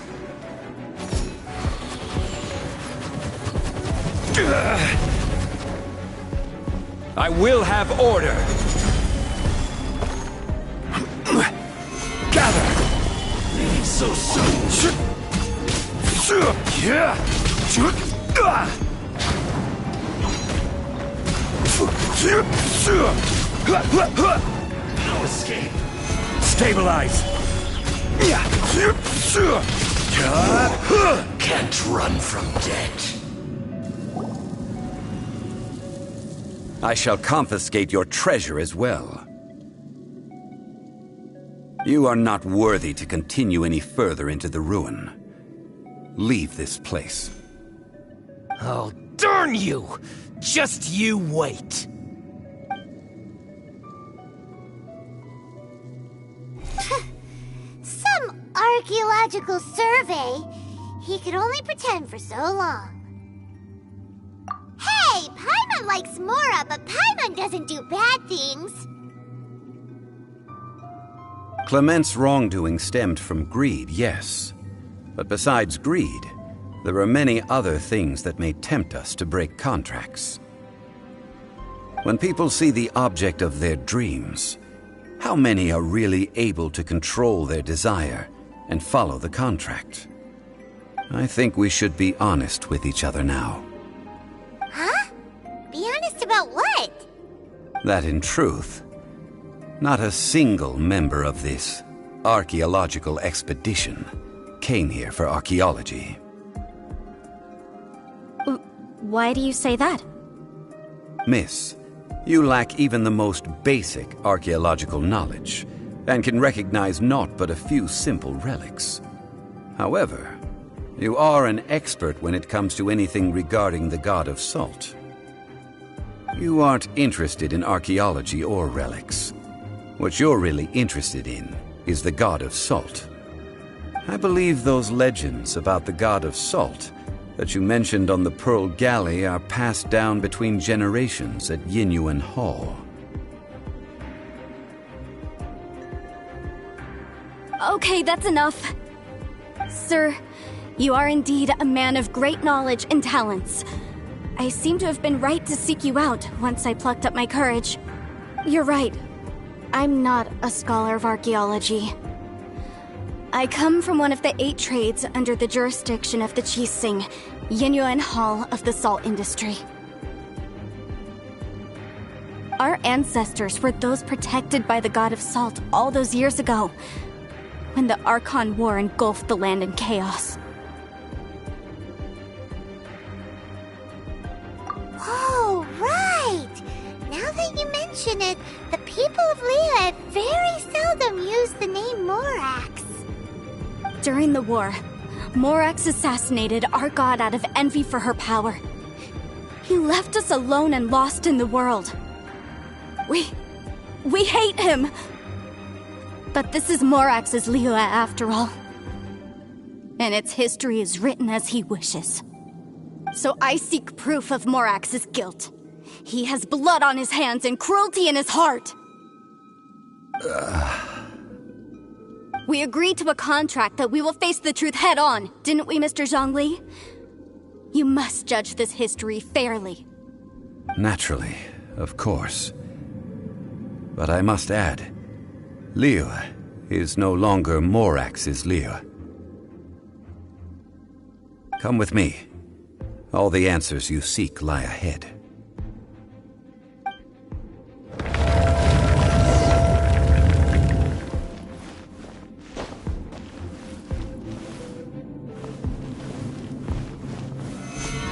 I will have order. Gather! Leaving so soon. No escape. Stabilize! Can't run from death. I shall confiscate your treasure as well. You are not worthy to continue any further into the ruin. Leave this place. Oh, darn you! Just you wait. Some archaeological survey. He could only pretend for so long. Hey, Paimon likes Mora, but Paimon doesn't do bad things. Clement's wrongdoing stemmed from greed, yes. But besides greed, there are many other things that may tempt us to break contracts. When people see the object of their dreams, how many are really able to control their desire and follow the contract? I think we should be honest with each other now. Huh? Be honest about what? That in truth, not a single member of this archaeological expedition came here for archaeology. Why do you say that? Miss, you lack even the most basic archaeological knowledge, and can recognize naught but a few simple relics. However, you are an expert when it comes to anything regarding the god of salt. You aren't interested in archaeology or relics. What you're really interested in is the god of salt. I believe those legends about the god of salt that you mentioned on the Pearl Galley are passed down between generations at Yinyuan Hall. Okay, that's enough. Sir, you are indeed a man of great knowledge and talents. I seem to have been right to seek you out once I plucked up my courage. You're right. I'm not a scholar of archaeology. I come from one of the 8 trades under the jurisdiction of the Qixing, Yinyuan Hall of the salt industry. Our ancestors were those protected by the god of salt all those years ago, when the Archon War engulfed the land in chaos. the name Morax? During the war, Morax assassinated our god out of envy for her power. He left us alone and lost in the world. We hate him! But this is Morax's Liyue after all. And its history is written as he wishes. So I seek proof of Morax's guilt. He has blood on his hands and cruelty in his heart. We agreed to a contract that we will face the truth head on, didn't we, Mr. Zhongli? You must judge this history fairly. Naturally, of course. But I must add, Liyue is no longer Morax's Liyue. Come with me. All the answers you seek lie ahead.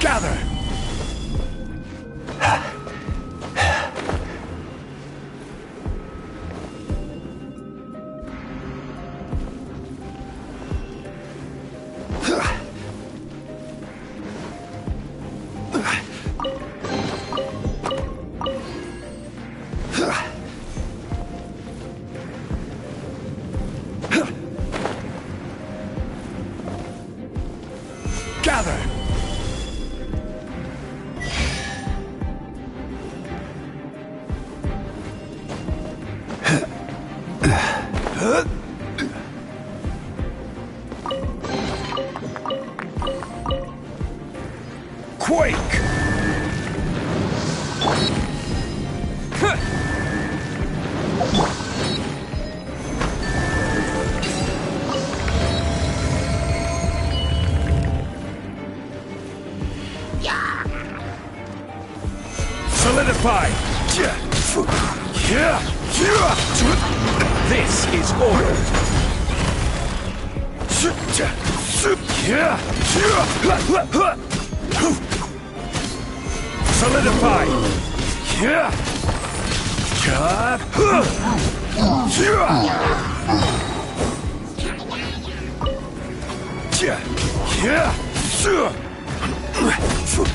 Gather! Gather! Quake! Solidify! This is order! Solidify!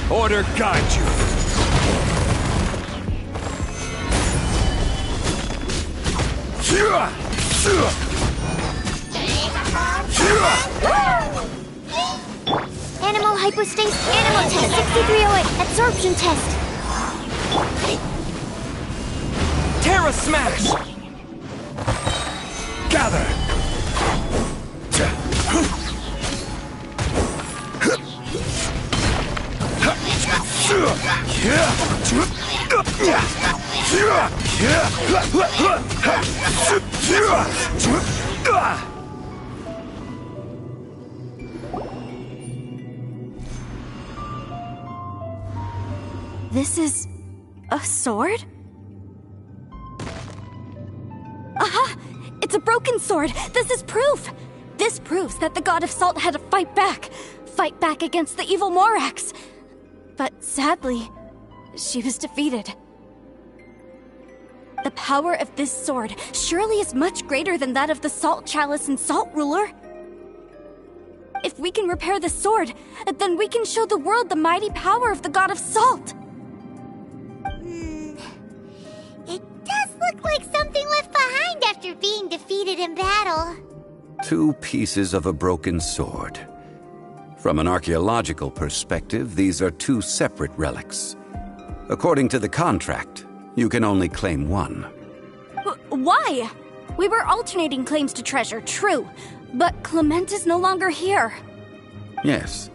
Order guide you! Animal hypostasis, animal test, 6308, absorption test. Terra Smash! Gather! This is a sword? Aha! It's a broken sword! This is proof! This proves that the god of salt had to fight back against the evil Morax. But sadly, she was defeated. The power of this sword surely is much greater than that of the Salt Chalice and Salt Ruler. If we can repair the sword, then we can show the world the mighty power of the god of salt. It does look like something left behind after being defeated in battle. 2 pieces of a broken sword. From an archaeological perspective, these are 2 separate relics. According to the contract, you can only claim one. Why? We were alternating claims to treasure, true. But Clement is no longer here. Yes,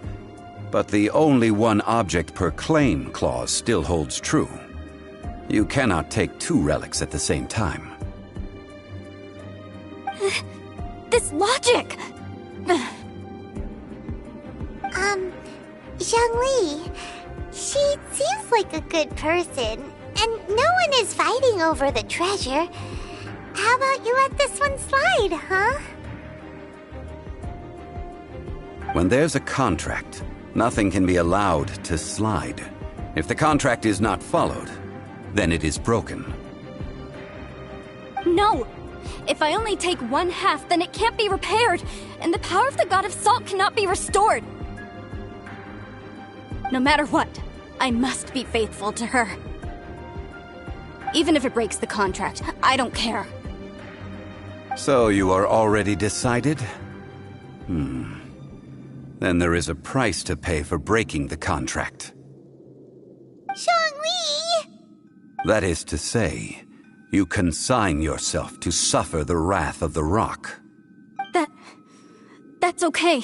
but the only one object per claim clause still holds true. You cannot take 2 relics at the same time. This logic! Zhongli, she seems like a good person, and no one is fighting over the treasure. How about you let this one slide, huh? When there's a contract, nothing can be allowed to slide. If the contract is not followed, then it is broken. No! If I only take 1/2, then it can't be repaired, and the power of the God of Salt cannot be restored. No matter what, I must be faithful to her. Even if it breaks the contract, I don't care. So you are already decided? Then there is a price to pay for breaking the contract. Zhongli! That is to say, you consign yourself to suffer the wrath of the rock. That's okay.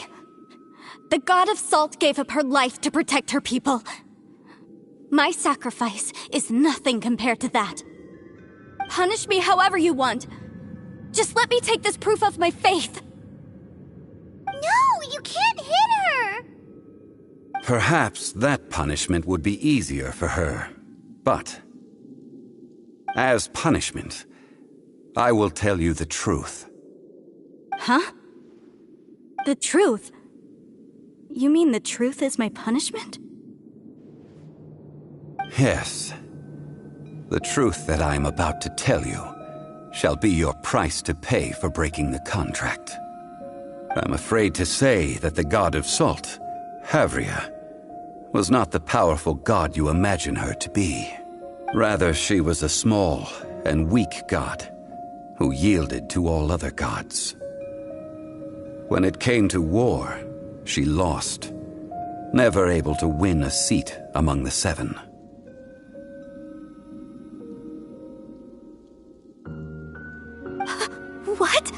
The God of Salt gave up her life to protect her people. My sacrifice is nothing compared to that. Punish me however you want. Just let me take this proof of my faith. No, you can't hit her! Perhaps that punishment would be easier for her. But, as punishment, I will tell you the truth. Huh? The truth? You mean the truth is my punishment? Yes. The truth that I am about to tell you shall be your price to pay for breaking the contract. I'm afraid to say that the God of Salt, Havria, was not the powerful god you imagine her to be. Rather, she was a small and weak god who yielded to all other gods. When it came to war, she lost, never able to win a seat among the seven. What?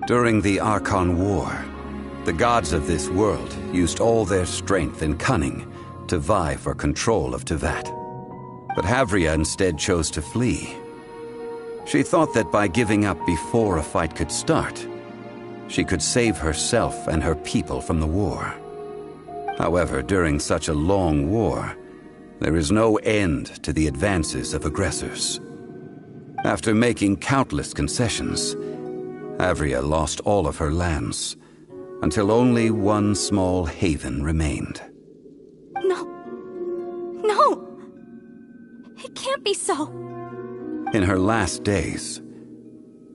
During the Archon War, the gods of this world used all their strength and cunning to vie for control of Tevat. But Havria instead chose to flee. She thought that by giving up before a fight could start, she could save herself and her people from the war. However, during such a long war, there is no end to the advances of aggressors. After making countless concessions, Havria lost all of her lands, until only one small haven remained. No! It can't be so! In her last days,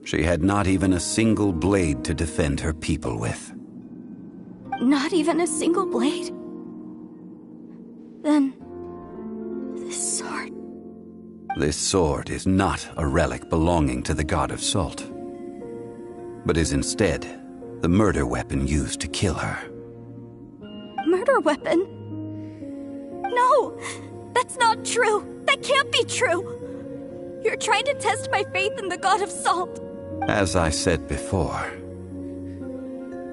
she had not even a single blade to defend her people with. Not even a single blade? Then... this sword... This sword is not a relic belonging to the God of Salt, but is instead the murder weapon used to kill her. Murder weapon? No! That's not true! That can't be true! You're trying to test my faith in the God of Salt! As I said before,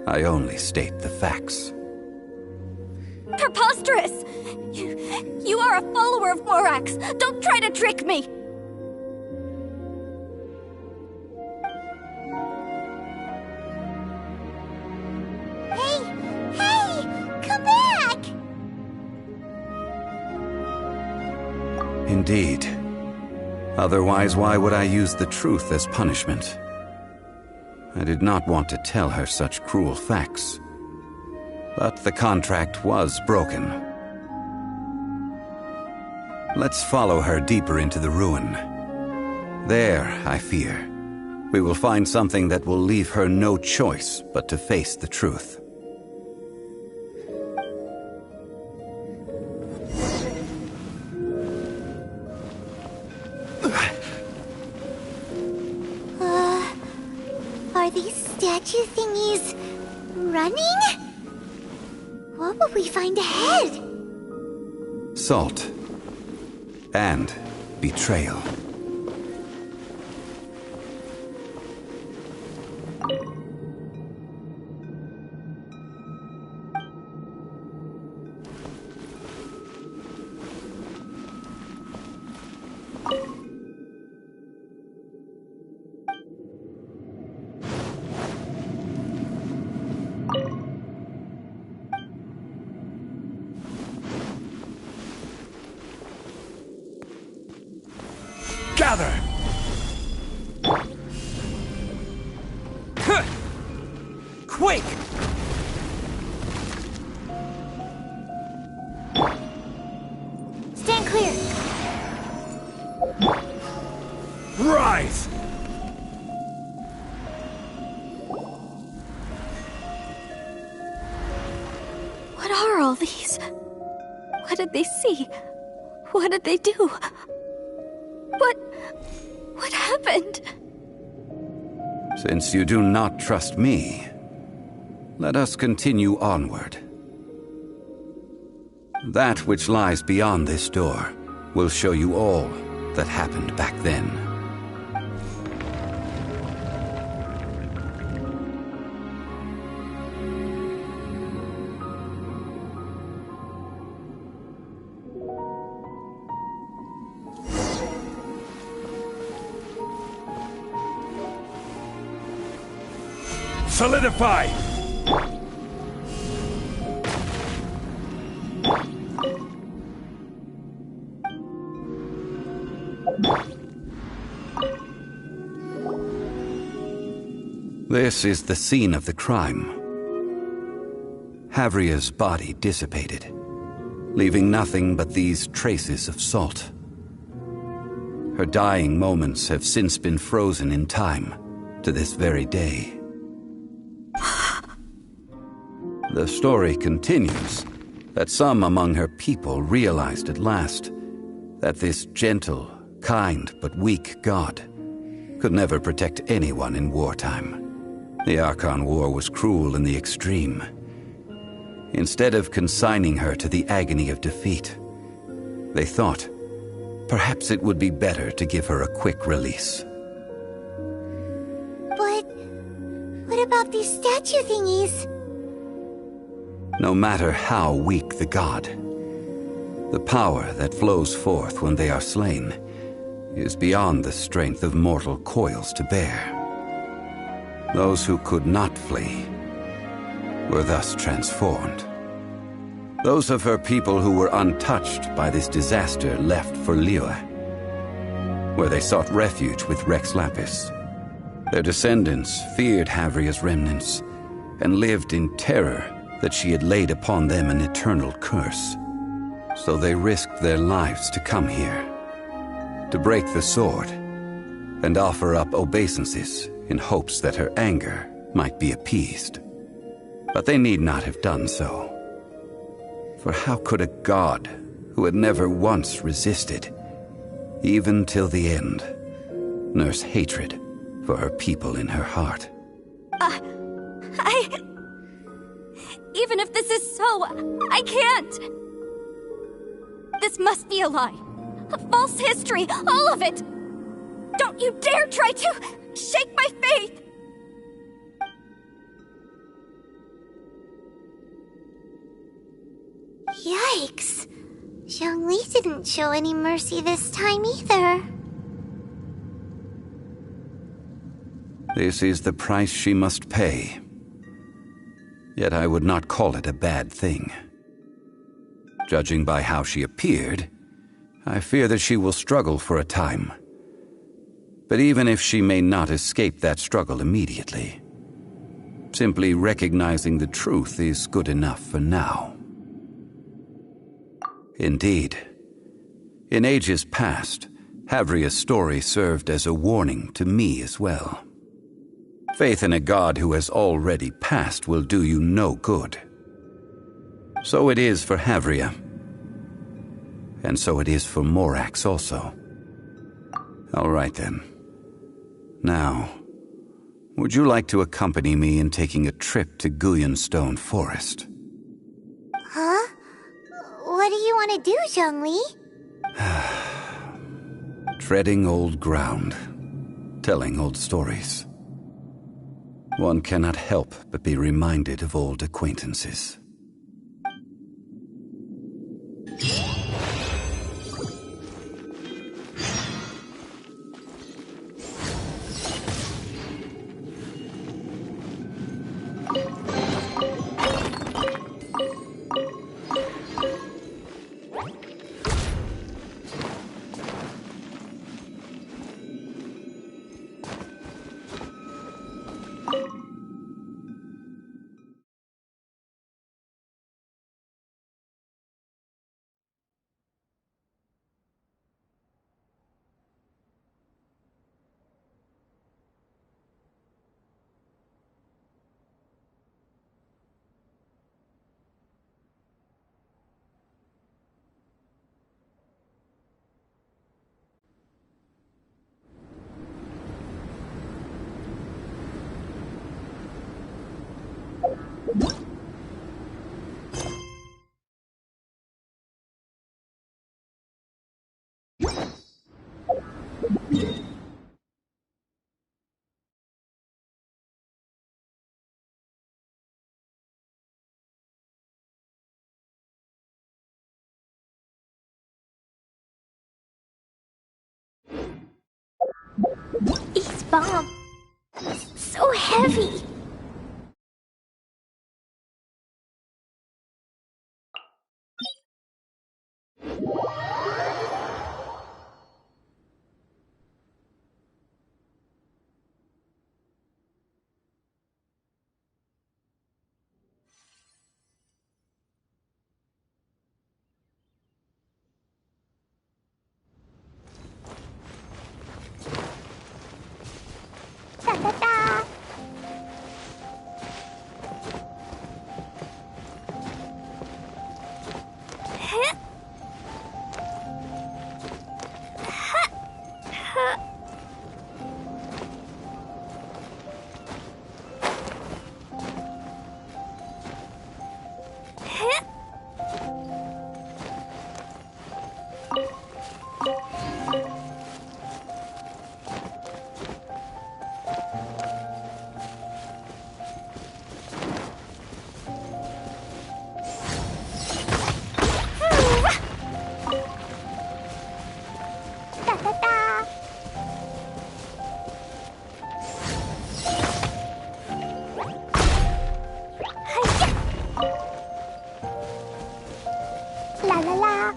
I only state the facts. Preposterous! You are a follower of Morax! Don't try to trick me! Hey! Come back! Indeed. Otherwise, why would I use the truth as punishment? I did not want to tell her such cruel facts. But the contract was broken. Let's follow her deeper into the ruin. There, I fear, we will find something that will leave her no choice but to face the truth. Are these statue thingies running? What will we find ahead? Salt and betrayal. Gather! Quake! Stand clear. writhe! What are all these? What did they see? What did they do? What happened? Since you do not trust me, let us continue onward. That which lies beyond this door will show you all that happened back then. Solidify! This is the scene of the crime. Havria's body dissipated, leaving nothing but these traces of salt. Her dying moments have since been frozen in time to this very day. The story continues that some among her people realized at last that this gentle, kind, but weak god could never protect anyone in wartime. The Archon War was cruel in the extreme. Instead of consigning her to the agony of defeat, they thought perhaps it would be better to give her a quick release. But what about these statue thingies? No matter how weak the god, the power that flows forth when they are slain is beyond the strength of mortal coils to bear. Those who could not flee were thus transformed. Those of her people who were untouched by this disaster left for Liyue, where they sought refuge with Rex Lapis. Their descendants feared Havria's remnants and lived in terror that she had laid upon them an eternal curse. So they risked their lives to come here, to break the sword and offer up obeisances in hopes that her anger might be appeased. But they need not have done so. For how could a god who had never once resisted, even till the end, nurse hatred for her people in her heart? Even if this is so, I can't! This must be a lie. A false history, all of it! Don't you dare try to shake my faith! Yikes. Zhongli didn't show any mercy this time either. This is the price she must pay. Yet I would not call it a bad thing. Judging by how she appeared, I fear that she will struggle for a time. But even if she may not escape that struggle immediately, simply recognizing the truth is good enough for now. Indeed, in ages past, Havria's story served as a warning to me as well. Faith in a god who has already passed will do you no good. So it is for Havria. And so it is for Morax also. All right then. Now, would you like to accompany me in taking a trip to Guyonstone Forest? Huh? What do you want to do, Zhongli? Treading old ground, telling old stories. One cannot help but be reminded of old acquaintances. These bombs, so heavy. Da da da. Da da da. Hiya. La la la.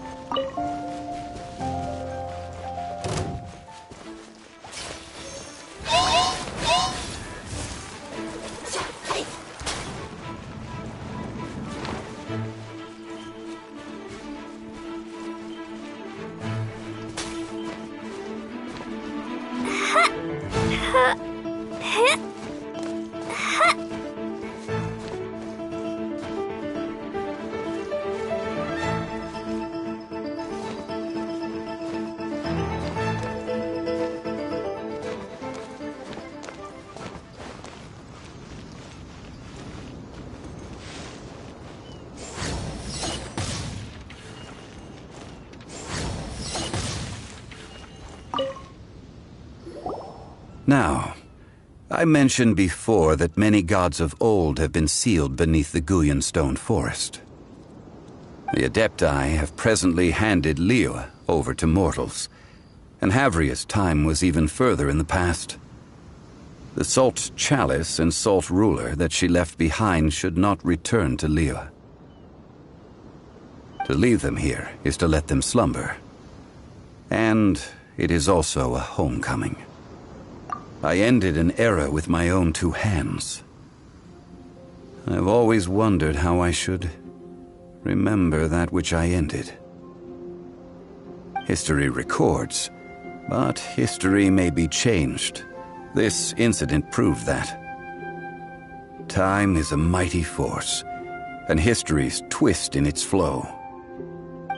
Now, I mentioned before that many gods of old have been sealed beneath the Guyan stone forest. The Adepti have presently handed Liyue over to mortals, and Havria's time was even further in the past. The Salt Chalice and Salt Ruler that she left behind should not return to Liyue. To leave them here is to let them slumber. And it is also a homecoming. I ended an era with my own two hands. I've always wondered how I should remember that which I ended. History records, but history may be changed. This incident proved that. Time is a mighty force, and history's twist in its flow.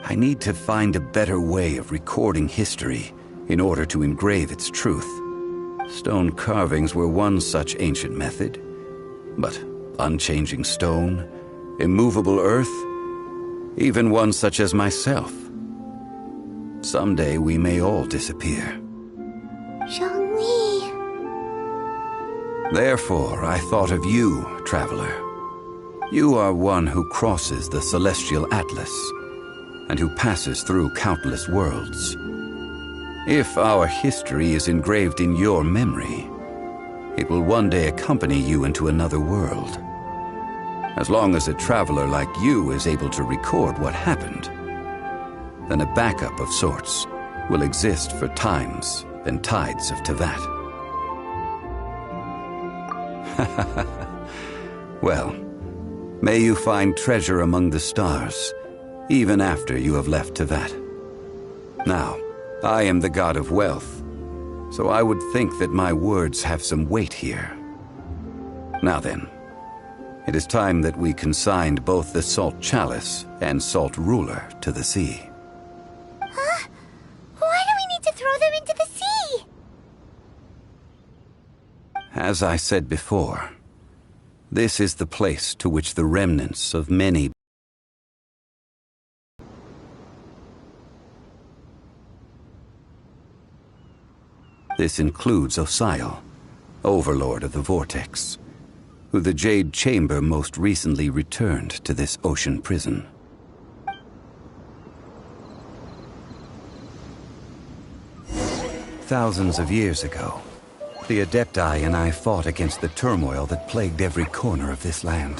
I need to find a better way of recording history in order to engrave its truth. Stone carvings were one such ancient method, but unchanging stone, immovable earth, even one such as myself. Someday we may all disappear. Zhongli. Therefore, I thought of you, traveler. You are one who crosses the celestial atlas, and who passes through countless worlds. If our history is engraved in your memory, it will one day accompany you into another world. As long as a traveler like you is able to record what happened, then a backup of sorts will exist for times and tides of Teyvat. Well, may you find treasure among the stars, even after you have left Teyvat. Now, I am the god of wealth, so I would think that my words have some weight here. Now then, it is time that we consigned both the Salt Chalice and Salt Ruler to the sea. Huh? Why do we need to throw them into the sea? As I said before, This is the place to which the remnants of many This includes Osial, Overlord of the Vortex, who the Jade Chamber most recently returned to this ocean prison. Thousands of years ago, the Adepti and I fought against the turmoil that plagued every corner of this land.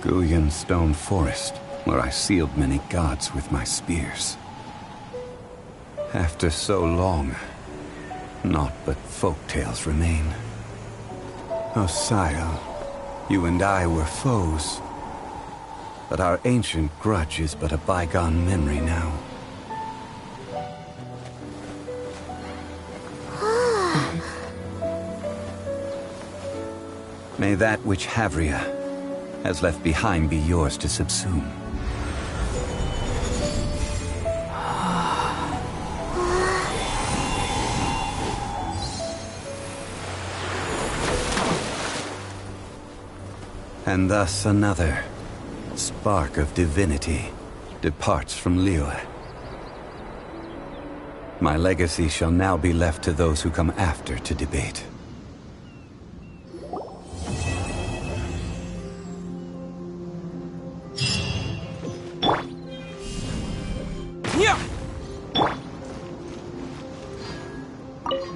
Guyan Stone Forest, where I sealed many gods with my spears. After so long, naught but folk tales remain. Osial, you and I were foes, but our ancient grudge is but a bygone memory now. May that which Havria has left behind be yours to subsume. And thus another spark of divinity departs from Liyue. My legacy shall now be left to those who come after to debate.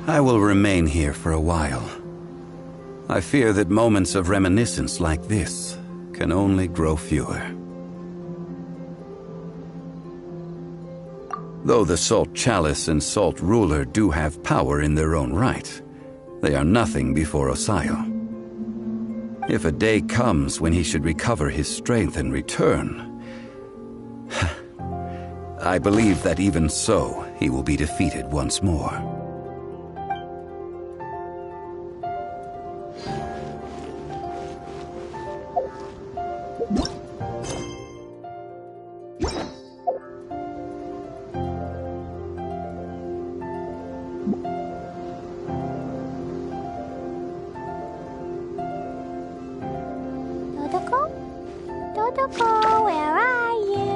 I will remain here for a while. I fear that moments of reminiscence like this can only grow fewer. Though the Salt Chalice and Salt Ruler do have power in their own right, they are nothing before Osial. If a day comes when he should recover his strength and return, I believe that even so, he will be defeated once more. Dodoko? Dodoko, where are you?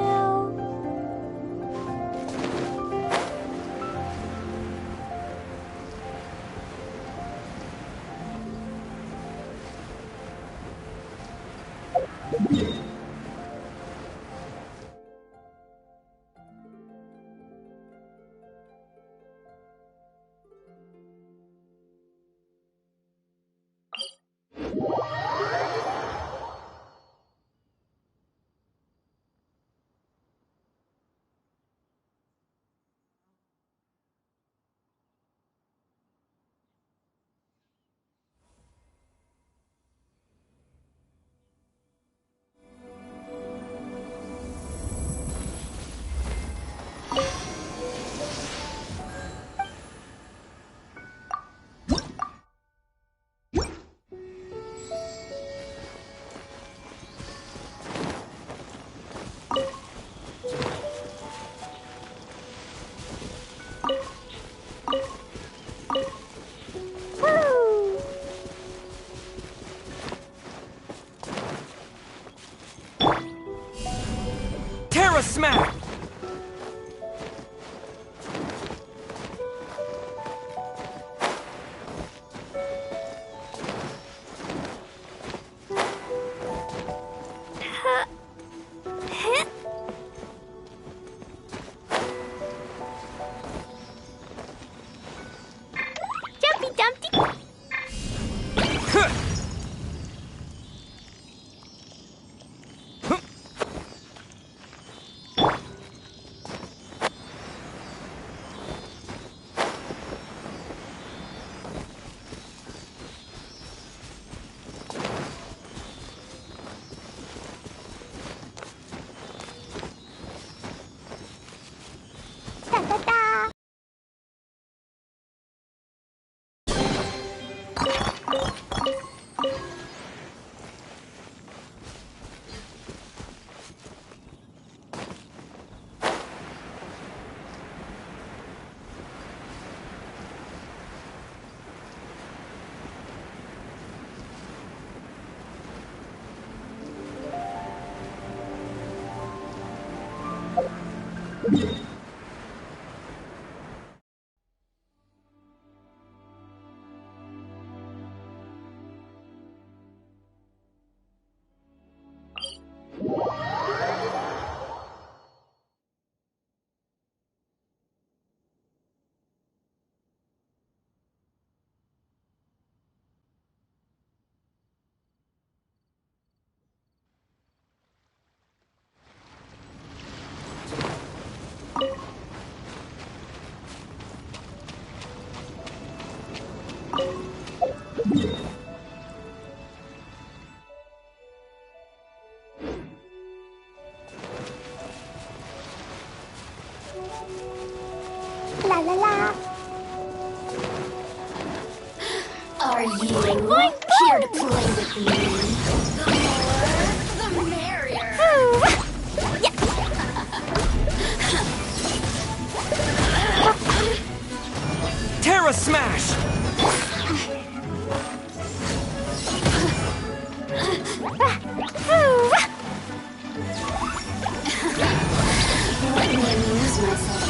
Terra Smack! Jumpy Dumpty! Da da da! La la la. Are you here to play with me? The more, the merrier. Terra Smash! Let me amuse myself.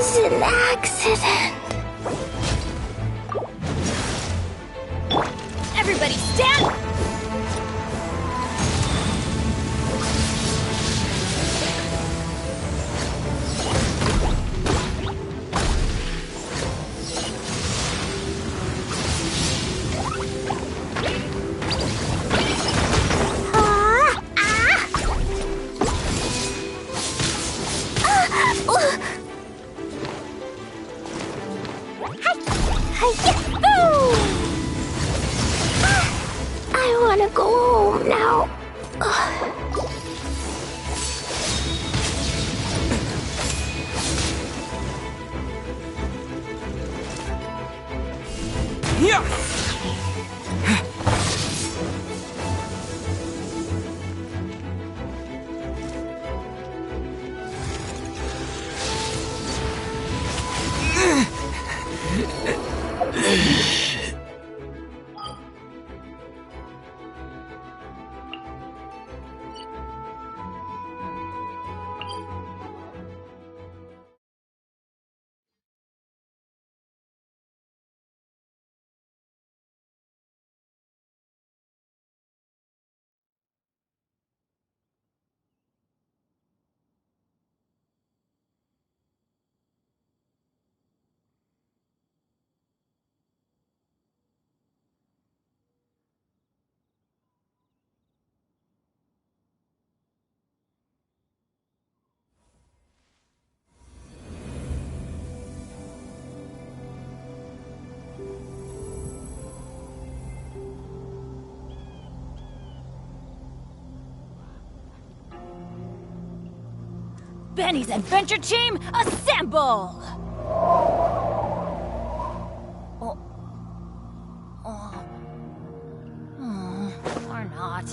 was an accident. Everybody stand! I want to go home now. Yeah! Benny's adventure team, assemble! Or not.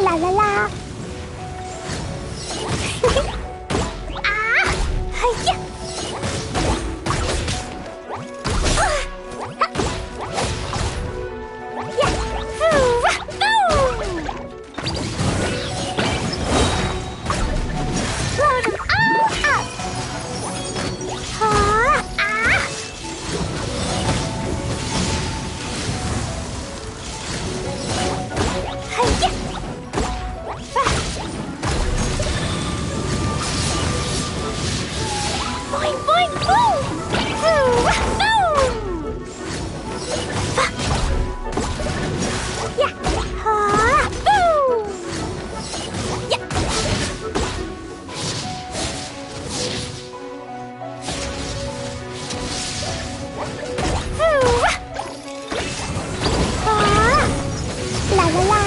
La la la. Hiya. Load 'em all up. Boing, boing, boom! Boom! Yeah! Boom! Yeah! La la la!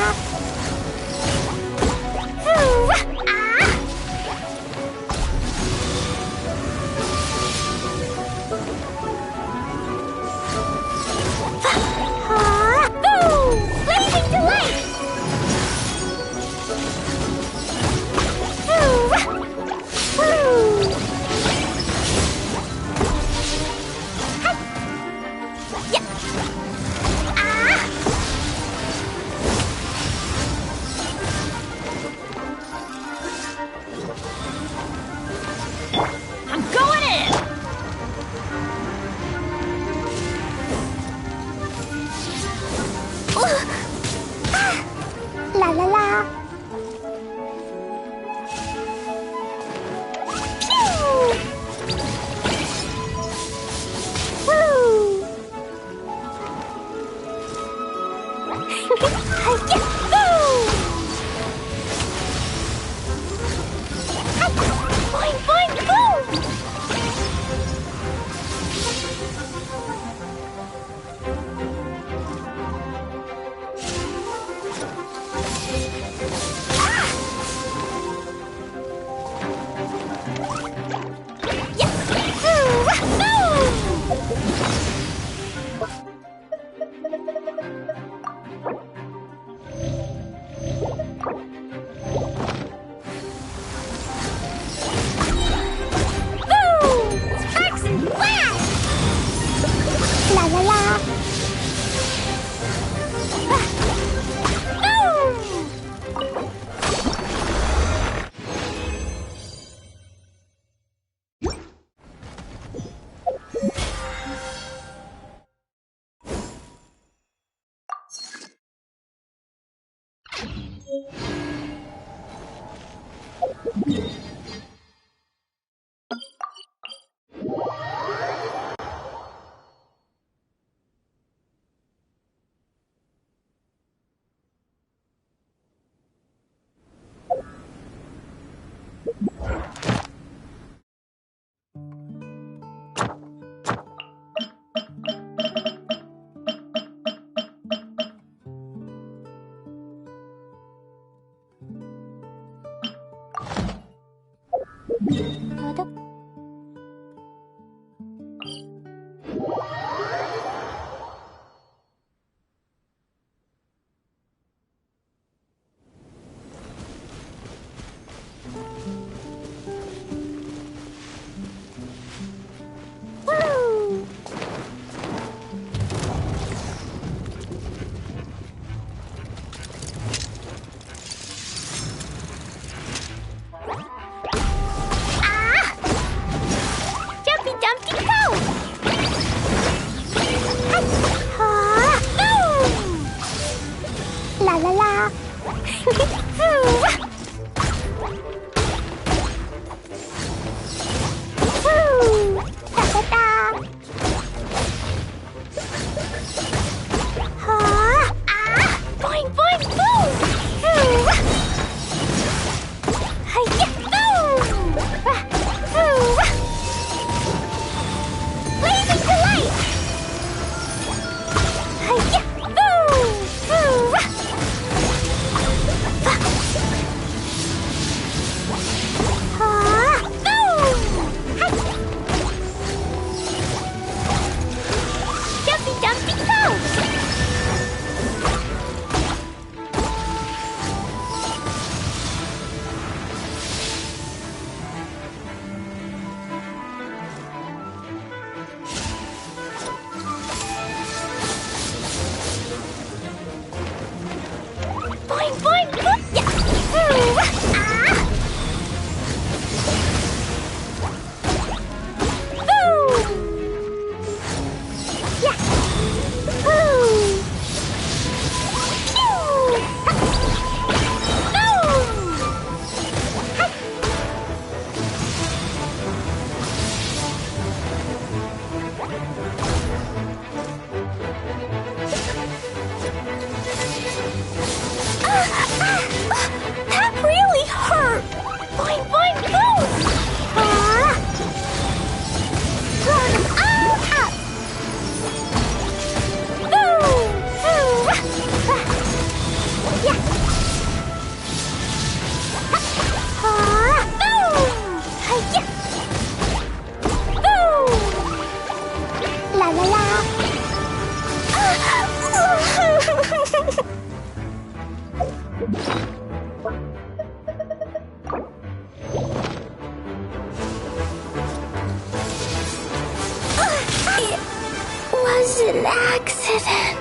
was an accident.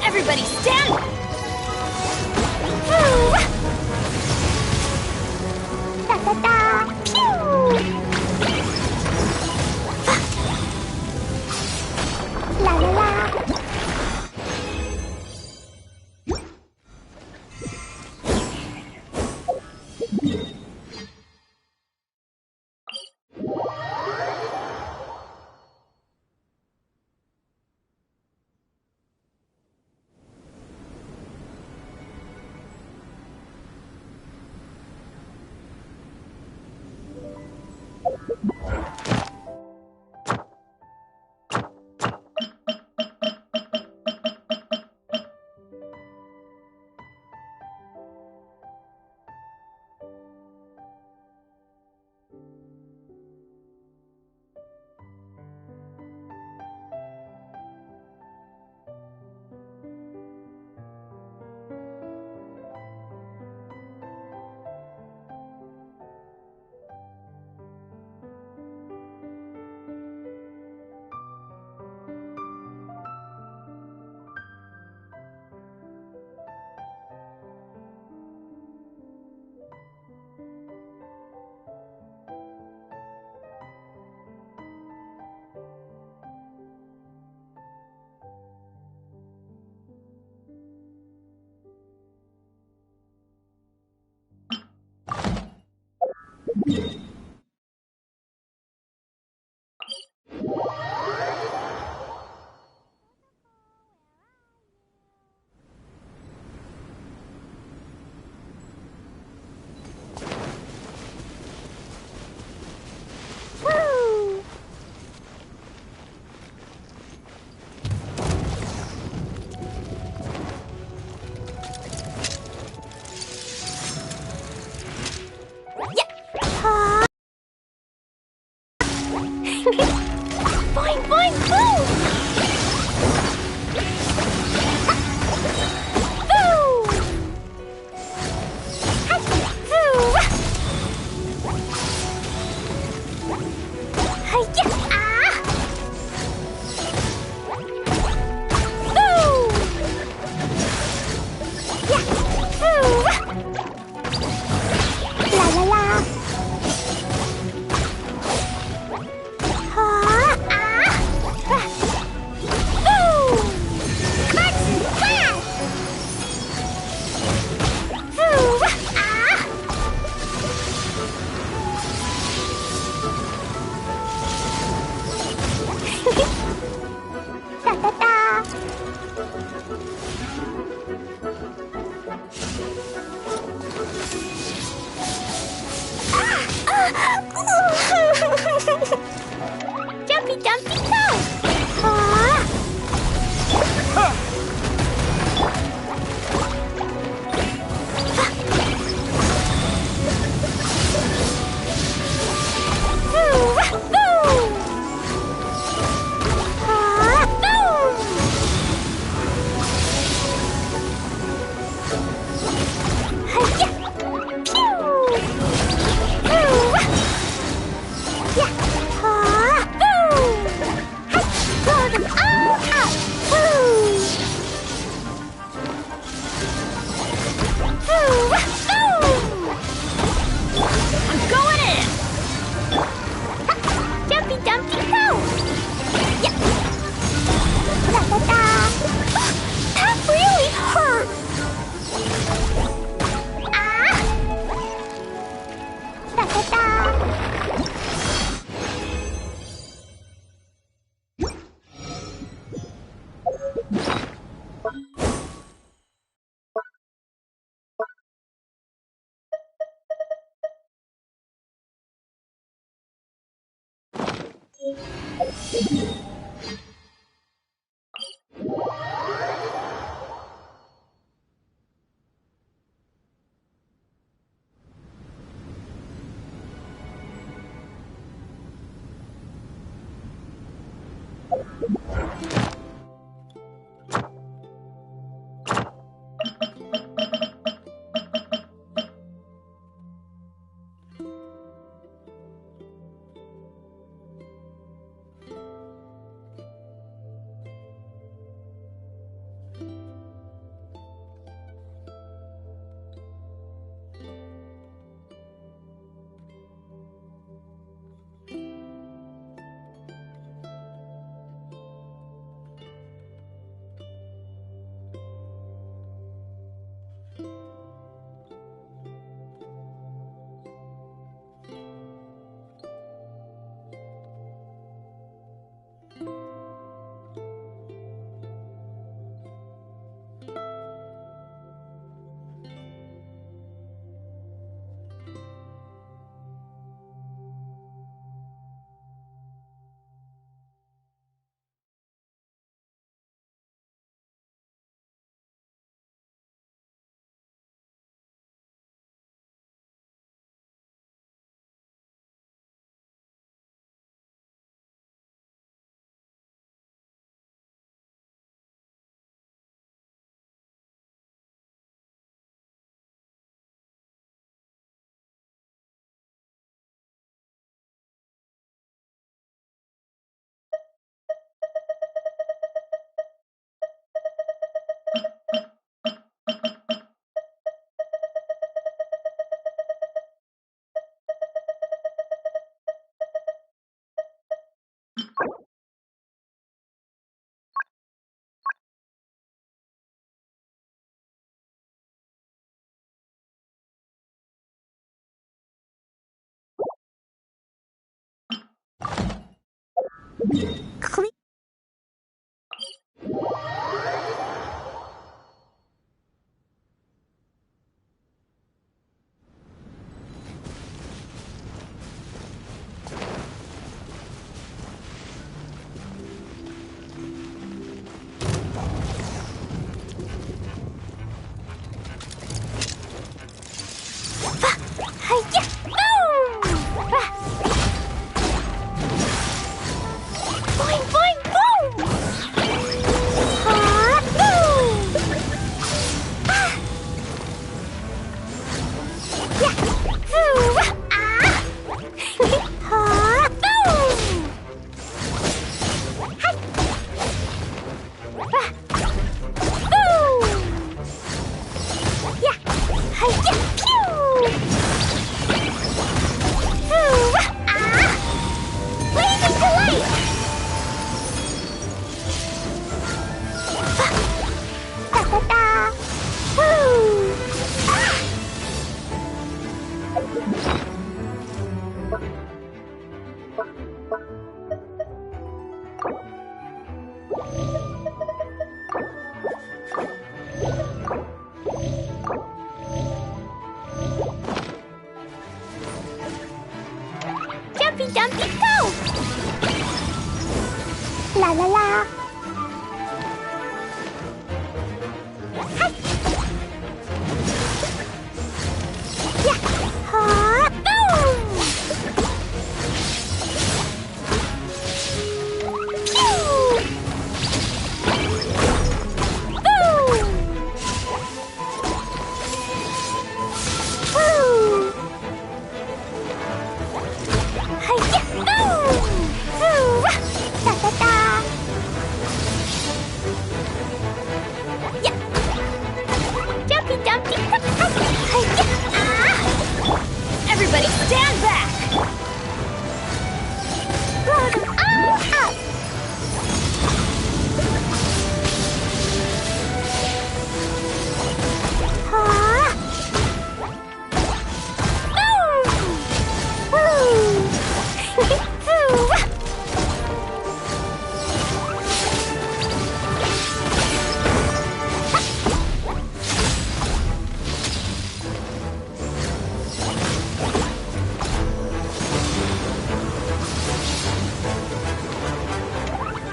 Everybody stand! Da da da! Pew! La la la! Boing, boing, boom! Boo! Boo! Hi-ya! Ah! Boo! Yeah! Boo! La la la! Jumpy, jumpy, go! Jumpy, jumpy, go! La la la. Hi. Yeah. Ha. Boom. Pew. Boom. Woo. Hi-ya. Boom. Woo. Da da da. Yeah. Jumpy, jumpy, hi-ya. Ah. Everybody stand back! Blow them all up. Ha. Boom. Woo. Woo.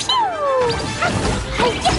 Pew! Hi-ya!